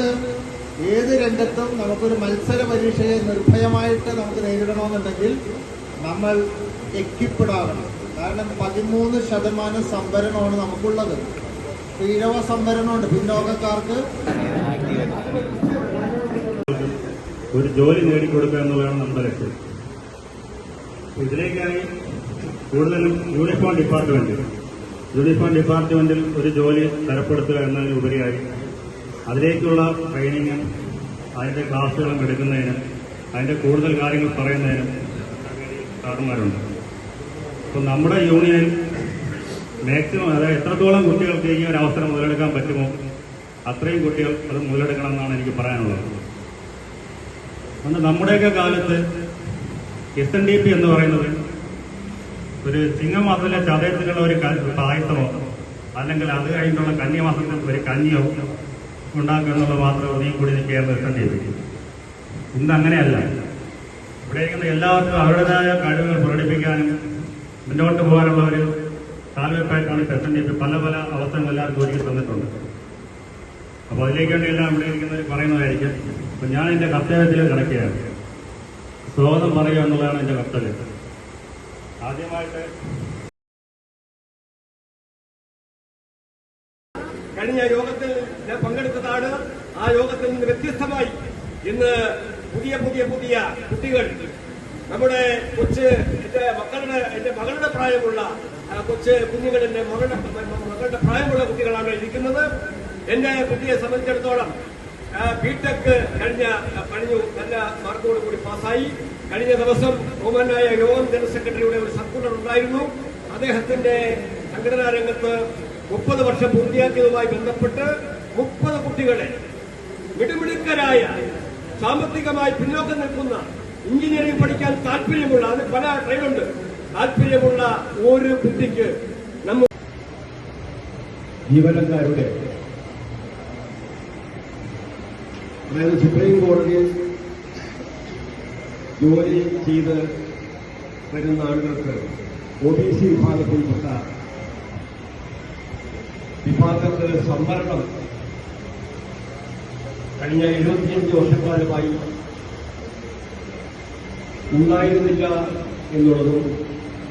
ഏത് രംഗത്തും നമുക്കൊരു മത്സര പരീക്ഷയെ നിർഭയമായിട്ട് നമുക്ക് നേരിടണമെന്നുണ്ടെങ്കിൽ നമ്മൾ എക്യുപ്ഡാകണം. കാരണം 13% സംവരണമാണ് നമുക്കുള്ളത്. ഇരവ സംവരണമുണ്ട് പിന്നോക്കക്കാർക്ക്. ഒരു ജോലി നേടിക്കൊടുക്കുക എന്നുള്ളതാണ് നമ്മുടെ ലക്ഷ്യം. ഇതിലേക്കാണ് കൂടുതലും യൂണിഫോം ഡിപ്പാർട്ട്മെന്റിൽ ഒരു ജോലി തരപ്പെടുത്തുക എന്നതിനുപരിയായി അതിലേക്കുള്ള ട്രെയിനിങ്ങും അതിന്റെ ക്ലാസുകളും എടുക്കുന്നതിനും അതിന്റെ കൂടുതൽ കാര്യങ്ങൾ പറയുന്നതിനും സാറന്മാരുണ്ട്. അപ്പോൾ നമ്മുടെ യൂണിയനിൽ മാക്സിമം, അതായത് എത്രത്തോളം കുട്ടികൾക്ക് ഈ ഒരു അവസരം മുതലെടുക്കാൻ പറ്റുമോ അത്രയും കുട്ടികൾ അത് മുതലെടുക്കണം എന്നാണ് എനിക്ക് പറയാനുള്ളത്. അതുകൊണ്ട് നമ്മുടെയൊക്കെ കാലത്ത് SNDP എന്ന് പറയുന്നത് ഒരു ചിങ്ങമാസത്തിലെ ചതയത്തിലുള്ള ഒരു പായസമോ അല്ലെങ്കിൽ അത് കഴിഞ്ഞിട്ടുള്ള കന്യമാസത്തിൽ ഒരു കഞ്ഞിയോ ഉണ്ടാക്കുക എന്നുള്ളത് മാത്രമേ ഒതുങ്ങി കൂടി നിൽക്കുകയായിരുന്നു SNDP. ഇന്ന് അങ്ങനെയല്ല. ഇവിടെ ഇരിക്കുന്ന എല്ലാവർക്കും അവരുടേതായ കഴിവുകൾ പ്രകടിപ്പിക്കാനും മുന്നോട്ട് പോകാനുള്ള ഒരു കാൽവെപ്പായിട്ടാണ് SNDP പല പല അവസരങ്ങൾ എല്ലാവർക്കും ഒരുക്കി തന്നിട്ടുണ്ട്. അപ്പോൾ അതിലേക്ക് വേണ്ടി എല്ലാം ഇവിടെ ഇരിക്കുന്നവർ പറയുന്നതായിരിക്കും. അപ്പം ഞാൻ എൻ്റെ കർത്തവ്യത്തിൽ കിടക്കുകയാണ്. സ്വാഗതം പറയുക എന്നുള്ളതാണ് എൻ്റെ കർത്തവ്യം. ആദ്യമായിട്ട് കഴിഞ്ഞ യോഗത്തിൽ ഞാൻ പങ്കെടുത്തതാണ്. ആ യോഗത്തിൽ നിന്ന് വ്യത്യസ്തമായി ഇന്ന് പുതിയ കുട്ടികൾ, നമ്മുടെ എന്റെ മകളുടെ പ്രായമുള്ള കുഞ്ഞുങ്ങൾ, എന്റെ മകളുടെ പ്രായമുള്ള കുട്ടികളാണ് ഇരിക്കുന്നത്. എന്റെ കുട്ടിയെ സംബന്ധിച്ചിടത്തോളം ബിടെക് കഴിഞ്ഞു നല്ല മാർക്കോടുകൂടി പാസ്സായി. കഴിഞ്ഞ ദിവസം ബഹുമാനായ യോഗം ജനറൽ സെക്രട്ടറിയുടെ ഒരു സർക്കുലർ ഉണ്ടായിരുന്നു. അദ്ദേഹത്തിന്റെ സംഘടനാ രംഗത്ത് 30 വർഷം പൂർത്തിയാക്കിയതുമായി ബന്ധപ്പെട്ട് 30 കുട്ടികളെ മിടുമിടുക്കരായ, സാമ്പത്തികമായി പിന്നോക്കം നിൽക്കുന്ന, എഞ്ചിനീയറിംഗ് പഠിക്കാൻ താല്പര്യമുള്ള, അത് പല ട്രെയിനുണ്ട്, താല്പര്യമുള്ള ഒരു കുട്ടിക്ക് ജീവനക്കാരുടെ, അതായത് സുപ്രീം കോടതിയിൽ ജോലി ചെയ്ത് വരുന്ന ആളുകൾക്ക് OBC വിഭാഗത്തിൽപ്പെട്ട വിഭാഗത്തിൽ സംവരണം കഴിഞ്ഞ 75 വർഷക്കാലമായി ഉണ്ടായിരുന്നില്ല എന്നുള്ളതും,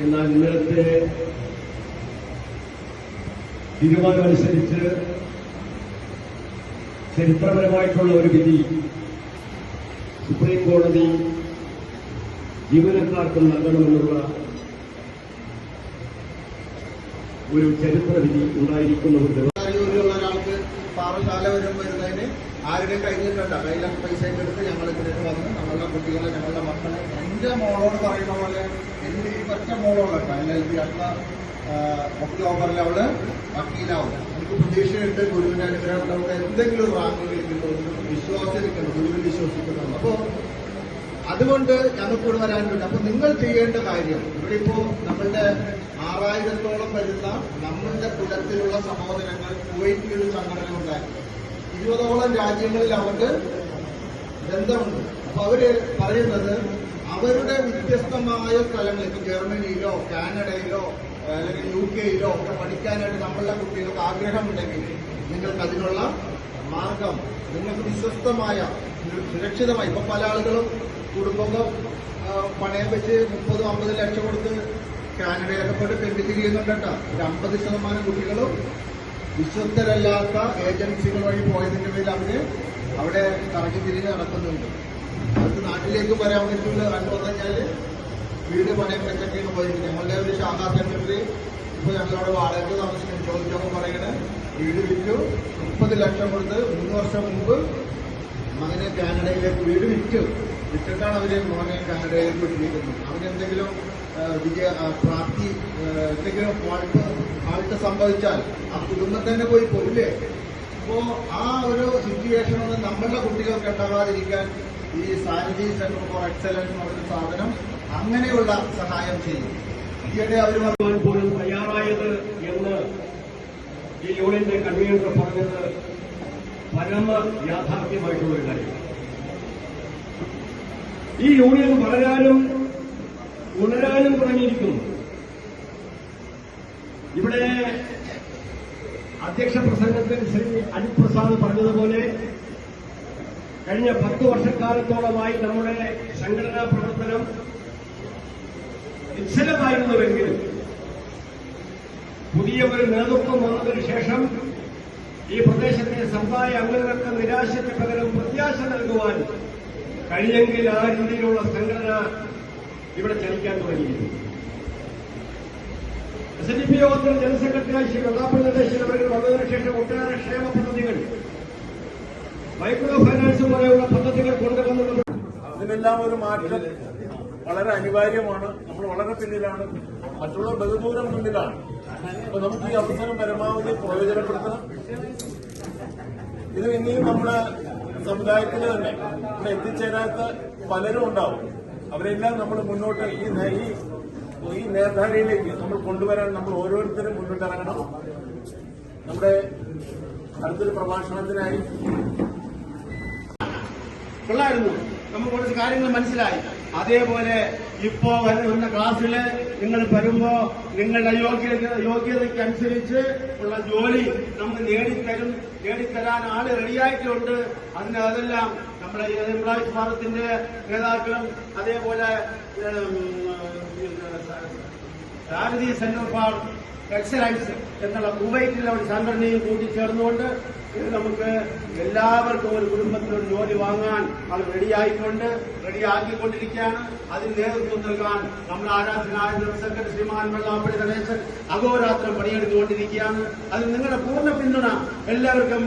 എന്നാൽ ഇന്നലത്തെ തീരുമാനമനുസരിച്ച് ചരിത്രപരമായിട്ടുള്ള ഒരു വിധി സുപ്രീം കോടതി ജീവനക്കാർക്കും നൽകണമെന്നുള്ള ഒരു ചരിത്ര വിധി ഉണ്ടായിരിക്കുന്ന ഒരു ജോലിയുള്ള ഒരാൾക്ക് പാറശാല വരുന്നതിന് ആരുടെയും കയ്യിലിട്ടല്ല, കയ്യിലൊക്കെ പൈസ എടുത്ത് ഞങ്ങൾ ഇതിലേക്ക് വന്ന് ഞങ്ങളുടെ കുട്ടികളെ, ഞങ്ങളുടെ മക്കളെ, എന്റെ മോളോട് പറയുന്ന പോലെ, എന്റെ ഈ ഒറ്റ മോളോടൊക്കെ LLB അടുത്ത ഒക്ടോബറിൽ അവള് വക്കീലാവും. എനിക്ക് പ്രതീക്ഷയുണ്ട് ഗുരുവിന്റെ അനുഗ്രഹം നമുക്ക് എന്തെങ്കിലും റാങ്ക് കിട്ടുന്നു, വിശ്വാസിക്കുന്നു, ഗുരുവിൽ വിശ്വസിക്കുന്നുണ്ട്. അപ്പോ അതുകൊണ്ട് ഞങ്ങൾക്ക് ഇവിടെ വരാനുണ്ട്. അപ്പൊ നിങ്ങൾ ചെയ്യേണ്ട കാര്യം, ഇവിടെ ഇപ്പോ നമ്മളുടെ 6000-ഓളം വരുന്ന നമ്മളുടെ കുലത്തിലുള്ള സഹോദരങ്ങൾ കുവൈറ്റിൽ ഒരു സംഘടന ഉണ്ടായി. 20ഓളം രാജ്യങ്ങളിൽ അവർക്ക് ബന്ധമുണ്ട്. അപ്പൊ അവര് പറയുന്നത് അവരുടെ വ്യത്യസ്തമായ സ്ഥലങ്ങളിൽ, ഇപ്പൊ ജർമ്മനിയിലോ കാനഡയിലോ അല്ലെങ്കിൽ UK-യിലോ ഒക്കെ പഠിക്കാനായിട്ട് നമ്മളുടെ കുട്ടികൾക്ക് ആഗ്രഹമുണ്ടെങ്കിൽ നിങ്ങൾക്ക് അതിനുള്ള മാർഗം, നിങ്ങൾക്ക് വിശ്വസ്തമായ സുരക്ഷിതമായി, ഇപ്പൊ പല ആളുകളും കുടുംബം പണയം വെച്ച് 30-50 ലക്ഷം കൊടുത്ത് കാനഡയിലൊക്കെ പോയിട്ട് പെൻഡിറ്റ് ചെയ്യുന്നുണ്ട് കേട്ടോ. ഒരു 50% കുട്ടികളും വിശ്വസ്തരല്ലാത്ത ഏജൻസികൾ വഴി പോയതിന്റെ പേരിൽ അവര് അവിടെ കറങ്ങി തിരിഞ്ഞ് നടക്കുന്നുണ്ട്. അവർക്ക് നാട്ടിലേക്ക് വരാൻ പറ്റുള്ള കണ്ടു കഴിഞ്ഞാല് വീട് പണയം വെച്ചൊക്കെയാണ് പോയിരിക്കുന്നത്. ഞങ്ങളുടെ ഒരു ശാഖാ സെക്രട്ടറി ഇപ്പൊ ഞങ്ങളവിടെ വാടകയ്ക്ക് താമസിക്കുന്നു. ചോദിച്ചപ്പോൾ പറയണേ, വീട് വിറ്റു 30 ലക്ഷം കൊടുത്ത് 3 വർഷം മുമ്പ് മകനെ കാനഡയിലേക്ക് വീട് വിറ്റിട്ടാണ് അവര് മോനെ കാനഡയിലേക്ക് വിട്ടിരിക്കുന്നത്. അവരെന്തെങ്കിലും പ്രാപ്തി, എന്തെങ്കിലും ഫാൾട്ട് സംഭവിച്ചാൽ ആ കുടുംബം തന്നെ പോയി പോയില്ലേ. അപ്പോ ആ ഒരു സിറ്റുവേഷൻ ഒന്നും നമ്മളുടെ കുട്ടികൾക്ക് ഉണ്ടാകാതിരിക്കാൻ ഈ സാനിറ്റി സെന്റർ ഫോർ എക്സലൻസ് എന്ന് പറഞ്ഞ സാധനം അങ്ങനെയുള്ള സഹായം ചെയ്യും. ഈയിടെ അവർ പോലും തയ്യാറായത് എന്ന് ഈ യൂണിയന്റെ കൺവീനർ പറഞ്ഞത് പരമ യാഥാർത്ഥ്യമായിട്ടുള്ള ഒരു കാര്യം. ഈ യൂണിയൻ വളരാനും ഉണരാനും തുടങ്ങിയിരിക്കുന്നു. ഇവിടെ അധ്യക്ഷ പ്രസംഗത്തിൽ ശ്രീ അജിപ്രസാദ് പറഞ്ഞതുപോലെ കഴിഞ്ഞ 10 വർഷക്കാലത്തോളമായി നമ്മുടെ സംഘടനാ പ്രവർത്തനം നിശ്ചലമായിരുന്നുവെങ്കിലും പുതിയ ഒരു നേതൃത്വം വന്നതിനു ശേഷം ഈ പ്രദേശത്തെ സമുദായ അംഗങ്ങൾക്ക് നിരാശയ്ക്ക് പകരം പ്രത്യാശ നൽകുവാൻ കഴിയെങ്കിൽ ആ രീതിയിലുള്ള സംഘടന ഇവിടെ ചലിക്കാൻ തുടങ്ങിയിരുന്നു. SNDP യോഗത്തിൽ ജനറൽ സെക്രട്ടറിയായി ശ്രീ പ്രതാപൻ നിർദ്ദേശിച്ച അവർ വന്നതിനു ശേഷം ഒട്ടേറെ ക്ഷേമ പദ്ധതികൾ, മൈക്രോ ഫൈനാൻസ് പോലെയുള്ള പദ്ധതികൾ കൊണ്ടുവന്നത്. അതിനെല്ലാം ഒരു മാറ്റം വളരെ അനിവാര്യമാണ്. നമ്മൾ വളരെ പിന്നിലാണ്, മറ്റുള്ള ബഹുദൂരം മുന്നിലാണ്. അപ്പൊ നമുക്ക് ഈ അവസരം പരമാവധി പ്രയോജനപ്പെടുത്തണം. ഇത് ഇനിയും നമ്മുടെ സമുദായത്തിൽ തന്നെ ഇവിടെ എത്തിച്ചേരാത്ത പലരും ഉണ്ടാവും. അവരെല്ലാം നമ്മൾ മുന്നോട്ട് ഈ നേർധാരയിലേക്ക് നമ്മൾ കൊണ്ടുവരാൻ നമ്മൾ ഓരോരുത്തരും മുന്നിട്ടിറങ്ങണം. നമ്മുടെ അടുത്തൊരു പ്രഭാഷണത്തിനായി കൊള്ളായിരുന്നു. നമുക്ക് കുറച്ച് കാര്യങ്ങൾ മനസ്സിലായി. അതേപോലെ ഇപ്പോ വരുന്ന ക്ലാസ്സിൽ നിങ്ങൾ വരുമ്പോ നിങ്ങളുടെ യോഗ്യതയ്ക്ക് അനുസരിച്ച് ഉള്ള ജോലി നമുക്ക് നേടിത്തരാൻ ആള് റെഡിയായിട്ടുണ്ട്. അതെല്ലാം നമ്മുടെ എംപ്ലോയീസ് ഭാരതത്തിന്റെ നേതാക്കളും അതേപോലെ ഭാരതീയ സെന്റർ ഫോർ എക്സലൻസ് എന്നുള്ള കുവൈറ്റിലെ ഒരു സംഘടനയും കൂട്ടിച്ചേർന്നുകൊണ്ട് ഇത് നമുക്ക് എല്ലാവർക്കും ഒരു കുടുംബത്തിലൊരു ജോലി വാങ്ങാൻ അത് റെഡിയാക്കിക്കൊണ്ടിരിക്കുകയാണ്. അതിന് നേതൃത്വം നൽകാൻ നമ്മുടെ ആരാധനായ ജനറൽ സെക്രട്ടറി ശ്രീമാൻ വെള്ളാപ്പള്ളി നടേശൻ അഹോരാത്രം പണിയെടുത്തുകൊണ്ടിരിക്കുകയാണ്. അതിന് നിങ്ങളുടെ പൂർണ്ണ പിന്തുണ എല്ലാവർക്കും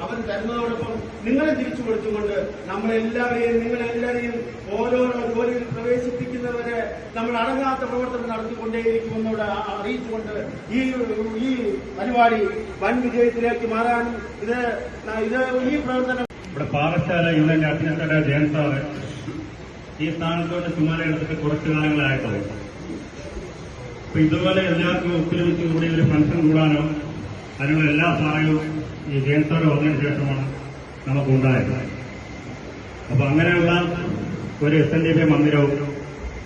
അവർ തരുന്നതോടൊപ്പം നിങ്ങളെ തിരിച്ചു കൊടുത്തുകൊണ്ട് നിങ്ങളെല്ലാവരെയും ഓരോരോ ജോലിയിൽ പ്രവേശിപ്പിക്കുന്നവരെ നമ്മൾ അടങ്ങാത്ത പ്രവർത്തനം നടത്തിക്കൊണ്ടേയിരിക്കുമെന്നോട് അറിയിച്ചുകൊണ്ട് ഈ പരിപാടി വൻ വിജയത്തിലേക്ക് മാറാനും ഇത് ഈ പ്രവർത്തനം ഇവിടെ പാറശാല യൂണിയന്റെ അധ്യക്ഷനായ ജയൻ സാറ് ഈ സ്ഥാനത്തോട് ചുമതലയെടുത്തിട്ട് കുറച്ചു കാലങ്ങളായിട്ടുള്ളൂ. അപ്പൊ ഇതുപോലെ എല്ലാവർക്കും ഒത്തൊരുമിച്ച് കൂടി ഒരു ഫംഗ്ഷൻ കൂടാനോ അതിനുള്ള എല്ലാ സഹായവും ഈ ജയൻ സാറ് വന്നതിന് ശേഷമാണ് നമുക്കുണ്ടായത്. അപ്പൊ അങ്ങനെയുള്ള ഒരു SNDP മന്ദിരവും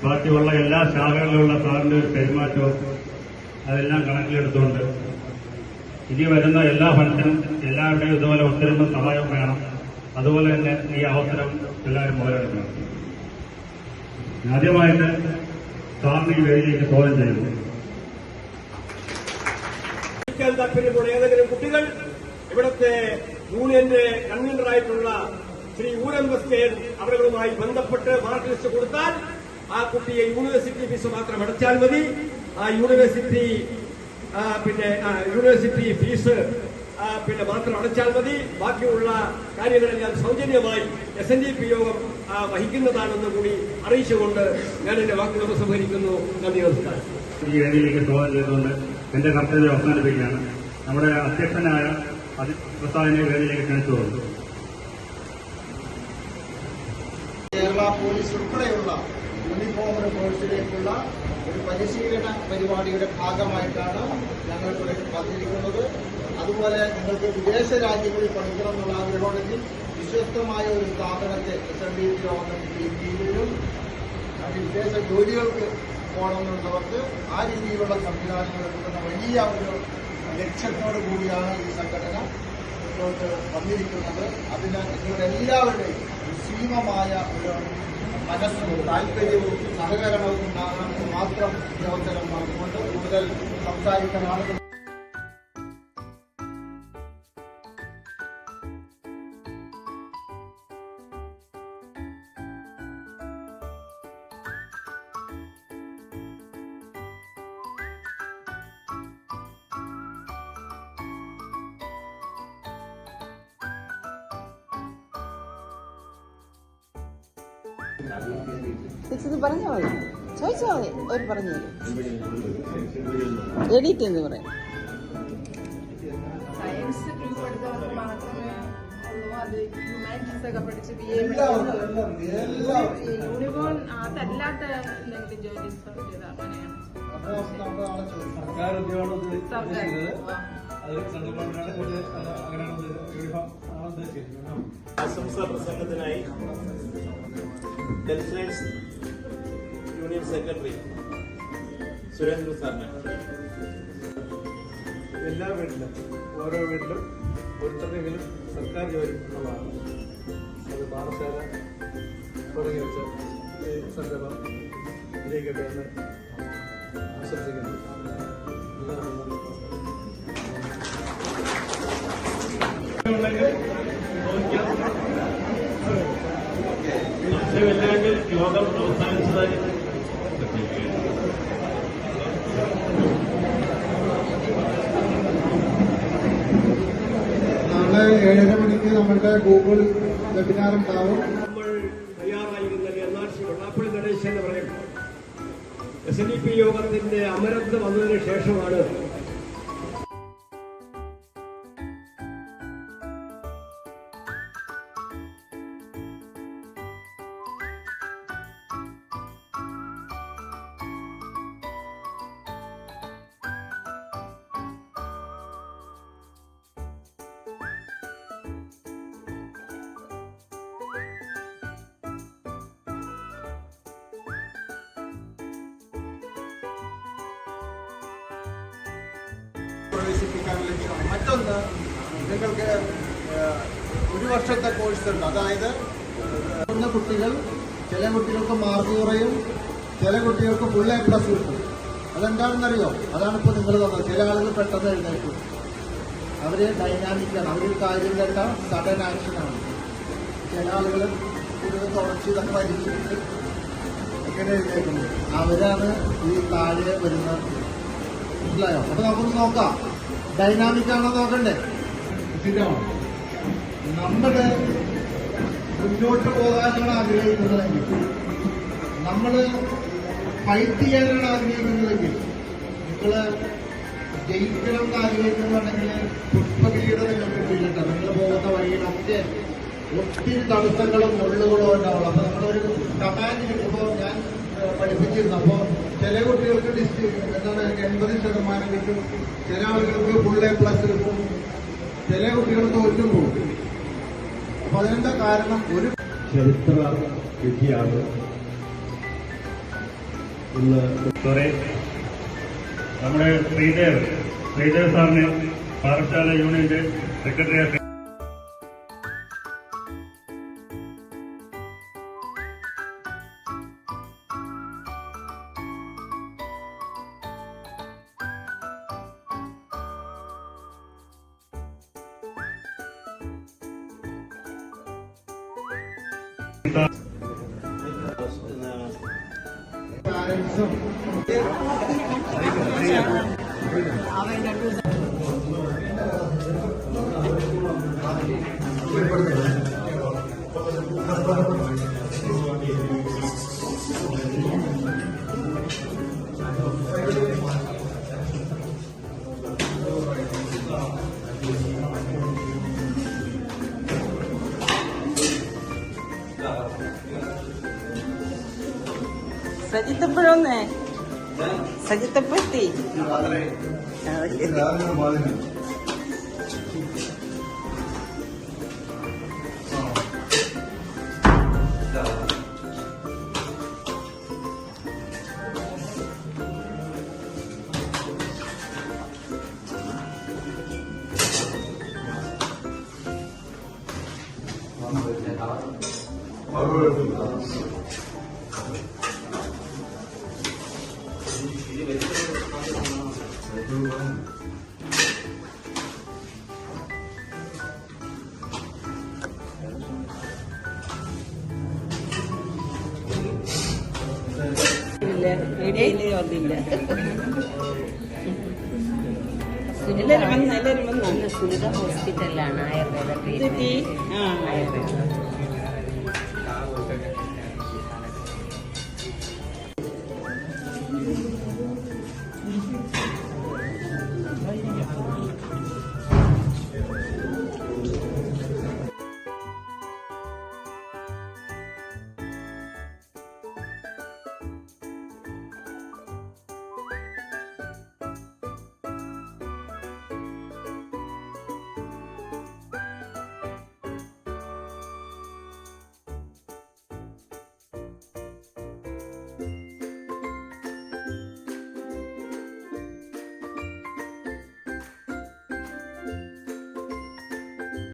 ബാക്കിയുള്ള എല്ലാ ശാഖകളിലുള്ള സാറിന്റെ ഒരു പെരുമാറ്റവും അതെല്ലാം കണക്കിലെടുത്തുകൊണ്ട് ഇനി വരുന്ന എല്ലാ ഫംഗ്ഷനും എല്ലാവരുടെയും ഇതുപോലെ ഒത്തൊരുമ സഹായം വേണം. അതുപോലെ തന്നെ ഈ അവസരം എല്ലാവരും മുതലെടുക്കണം. ആദ്യമായിട്ട് സാറിന് ഈ വേദിയിലേക്ക് സ്വാഗതം ചെയ്യുന്നു. താല്പര്യമുള്ള ഏതെങ്കിലും കുട്ടികൾ ഇവിടുത്തെ യൂണിയന്റെ കൺവീനറായിട്ടുള്ള ശ്രീ ഊരം ബസ്കേൻ അവരുമായി ബന്ധപ്പെട്ട് മാർക്ക് ലിസ്റ്റ് കൊടുത്താൽ ആ കുട്ടിയെ യൂണിവേഴ്സിറ്റി ഫീസ് മാത്രം അടച്ചാൽ മതി. ആ യൂണിവേഴ്സിറ്റി ഫീസ് മാത്രം അടച്ചാൽ മതി. ബാക്കിയുള്ള കാര്യങ്ങളെല്ലാം സൗജന്യമായി SNDP യോഗം വഹിക്കുന്നതാണെന്ന് കൂടി അറിയിച്ചുകൊണ്ട് ഞാൻ എന്റെ വാക്കുകൾ ഉപസംഹരിക്കുന്നു. നന്ദി, നമസ്കാരം. ഈ വേദിയിലേക്ക് സ്വാഗതം ചെയ്തുകൊണ്ട് എന്റെ കർത്തവ്യം അവസാനിപ്പിക്കുകയാണ്. നമ്മുടെ അധ്യക്ഷനായ അജിത് പ്രസാദിനെ വേദിയിലേക്ക് ക്ഷണിച്ചുകൊണ്ടു. കേരള പോലീസ് ഉൾപ്പെടെയുള്ള യൂണിഫോം കോഴ്സിലേക്കുള്ള ഒരു പരിശീലന പരിപാടിയുടെ ഭാഗമായിട്ടാണ് ഞങ്ങൾ ഇവിടെ വന്നിരിക്കുന്നത്. അതുപോലെ നിങ്ങൾക്ക് വിദേശ രാജ്യങ്ങളിൽ പഠിക്കണം എന്നുള്ള ആഗ്രഹമുണ്ടെങ്കിൽ വിശ്വസ്തമായ ഒരു സ്ഥാപനത്തെ SNDP യോഗം കീഴിലും വിദേശ ജോലികൾക്ക് പോകണമെന്നുള്ളവർക്ക് ആ രീതിയിലുള്ള സംവിധാനങ്ങൾ എടുക്കുന്ന വലിയ ഒരു ലക്ഷ്യത്തോടു കൂടിയാണ് ഈ സംഘടന മുന്നോട്ട് വന്നിരിക്കുന്നത്. അതിന് നിങ്ങളുടെ എല്ലാവരുടെയും നിസ്സീമമായ ഒരു മനസ്സും താല്പര്യവും സഹകരണവും ഉണ്ടാകണമെന്ന് മാത്രം ഈ അവസരം പറഞ്ഞുകൊണ്ട് കൂടുതൽ സംസാരിക്കാനാണ്. ഇത് പറഞ്ഞാൽ മതി, ചോദിച്ചാൽ മതി, അവർ പറഞ്ഞു തരും. എഡിറ്റ് എന്ന് പറയാം. സയൻസ് പഠിച്ചവർക്ക് മാത്രമേ ഉള്ളൂ. അത് ഹ്യൂമാനിറ്റീസ് ഒക്കെ പഠിച്ച് യൂണിഫോം അതല്ലാത്ത എന്തെങ്കിലും ജോലി സാധ്യത അങ്ങനെയാണ്. ആശംസാ പ്രസംഗത്തിനായി ടെൻഷനേഴ്സ് യൂണിയൻ സെക്രട്ടറി സുരേന്ദ്ര സാറിനെ. എല്ലാ വീട്ടിലും ഓരോ വീട്ടിലും ഒരുത്തരെങ്കിലും സർക്കാർ ജോലി ഉള്ളതാണ്. അത് പാറശാല തുടങ്ങി വെച്ച ഈ സംരംഭം വിജയിക്കട്ടെ എന്ന് ആശംസിക്കുന്നു. സംശയമില്ലെങ്കിൽ യോഗം അവസാനിച്ചതായി നാളെ 7:30 മണിക്ക് നമ്മുടെ ഗൂഗിൾ വെബിനാർ ഉണ്ടാവും. നമ്മൾ തയ്യാറായിരുന്ന NRC വെള്ളാപ്പള്ളി നടേശൻ എന്ന് പറയുമ്പോൾ SNDP യോഗത്തിന്റെ അമരത്ത് വന്നതിന് ശേഷമാണ് പ്രവേശിപ്പിക്കാനുള്ള ലക്ഷ്യമാണ്. മറ്റൊന്ന്, നിങ്ങൾക്ക് 1 വർഷത്തെ കോഴ്സ് ഉണ്ട്. അതായത് കുട്ടികൾ, ചില കുട്ടികൾക്ക് മാർക്ക് കുറയും, ചില കുട്ടികൾക്ക് ഫുൾ A+ കിട്ടും. അതെന്താണെന്നറിയോ? അതാണിപ്പോൾ നിങ്ങൾ തന്നത്. ചില ആളുകൾ പെട്ടെന്ന് എഴുന്നേൽക്കും. അവർ ഡൈനാമിക്കാണ്, അവർ കാര്യം കേട്ട സഡൻ ആക്ഷനാണ്. ചില ആളുകൾ കൂടുതൽ തുടർച്ച ഇതൊക്കെ വലിച്ചിട്ട് ഇങ്ങനെ എഴുന്നേക്കുന്നത്. അവരാണ് ഈ താഴെ വരുന്ന. മനസ്സിലായോ? അപ്പൊ നമുക്കൊന്ന് നോക്കാം, ഡൈനാമിക്കാണോ നോക്കണ്ടേ? സ്ഥിരമാണ്. നമ്മുടെ മുന്നോട്ട് പോകാനാണ് ആഗ്രഹിക്കുന്നതെങ്കിൽ, നമ്മൾ ഫൈറ്റ് ചെയ്യാനാണ് ആഗ്രഹിക്കുന്നതെങ്കിൽ, നിങ്ങൾ ജയിക്കണം എന്ന് ആഗ്രഹിക്കുന്നുണ്ടെങ്കിൽ പുഷ്പകിരീടം നിങ്ങൾക്ക് കിട്ടില്ല. നിങ്ങൾ പോകുന്ന വഴിയിലൊക്കെ ഒത്തിരി തടസ്സങ്ങളും മുള്ളുകളും ഉണ്ടാവുള്ളൂ. അപ്പൊ നമ്മളൊരു കമാൻഡ് കിട്ടുമ്പോൾ ഞാൻ പഠിപ്പിച്ചിരുന്നു. അപ്പോൾ ചില കുട്ടികൾക്ക് എന്താണ് 80% കിട്ടും, ചില ആളുകൾക്ക് ഫുൾ A+ കിട്ടും, ചില കുട്ടികൾ തോറ്റും പോകും. അപ്പൊ അതിനെന്താ കാരണം? ഒരു ചരിത്ര വിധിയാണ് ഇന്ന്. നമ്മുടെ ശ്രീദേവ് സാറിന് പാറശാല യൂണിയന്റെ സെക്രട്ടറി പാരൻസും സജിത്തപ്പോഴൊന്നേ സജിത്തപ്പെത്തി മീഡിയയിൽ വന്നില്ല. എല്ലാവരും വന്നു. സുനിത ഹോസ്പിറ്റലിലാണ് ആയുർവേദ ട്രീറ്റ്മെന്റ്.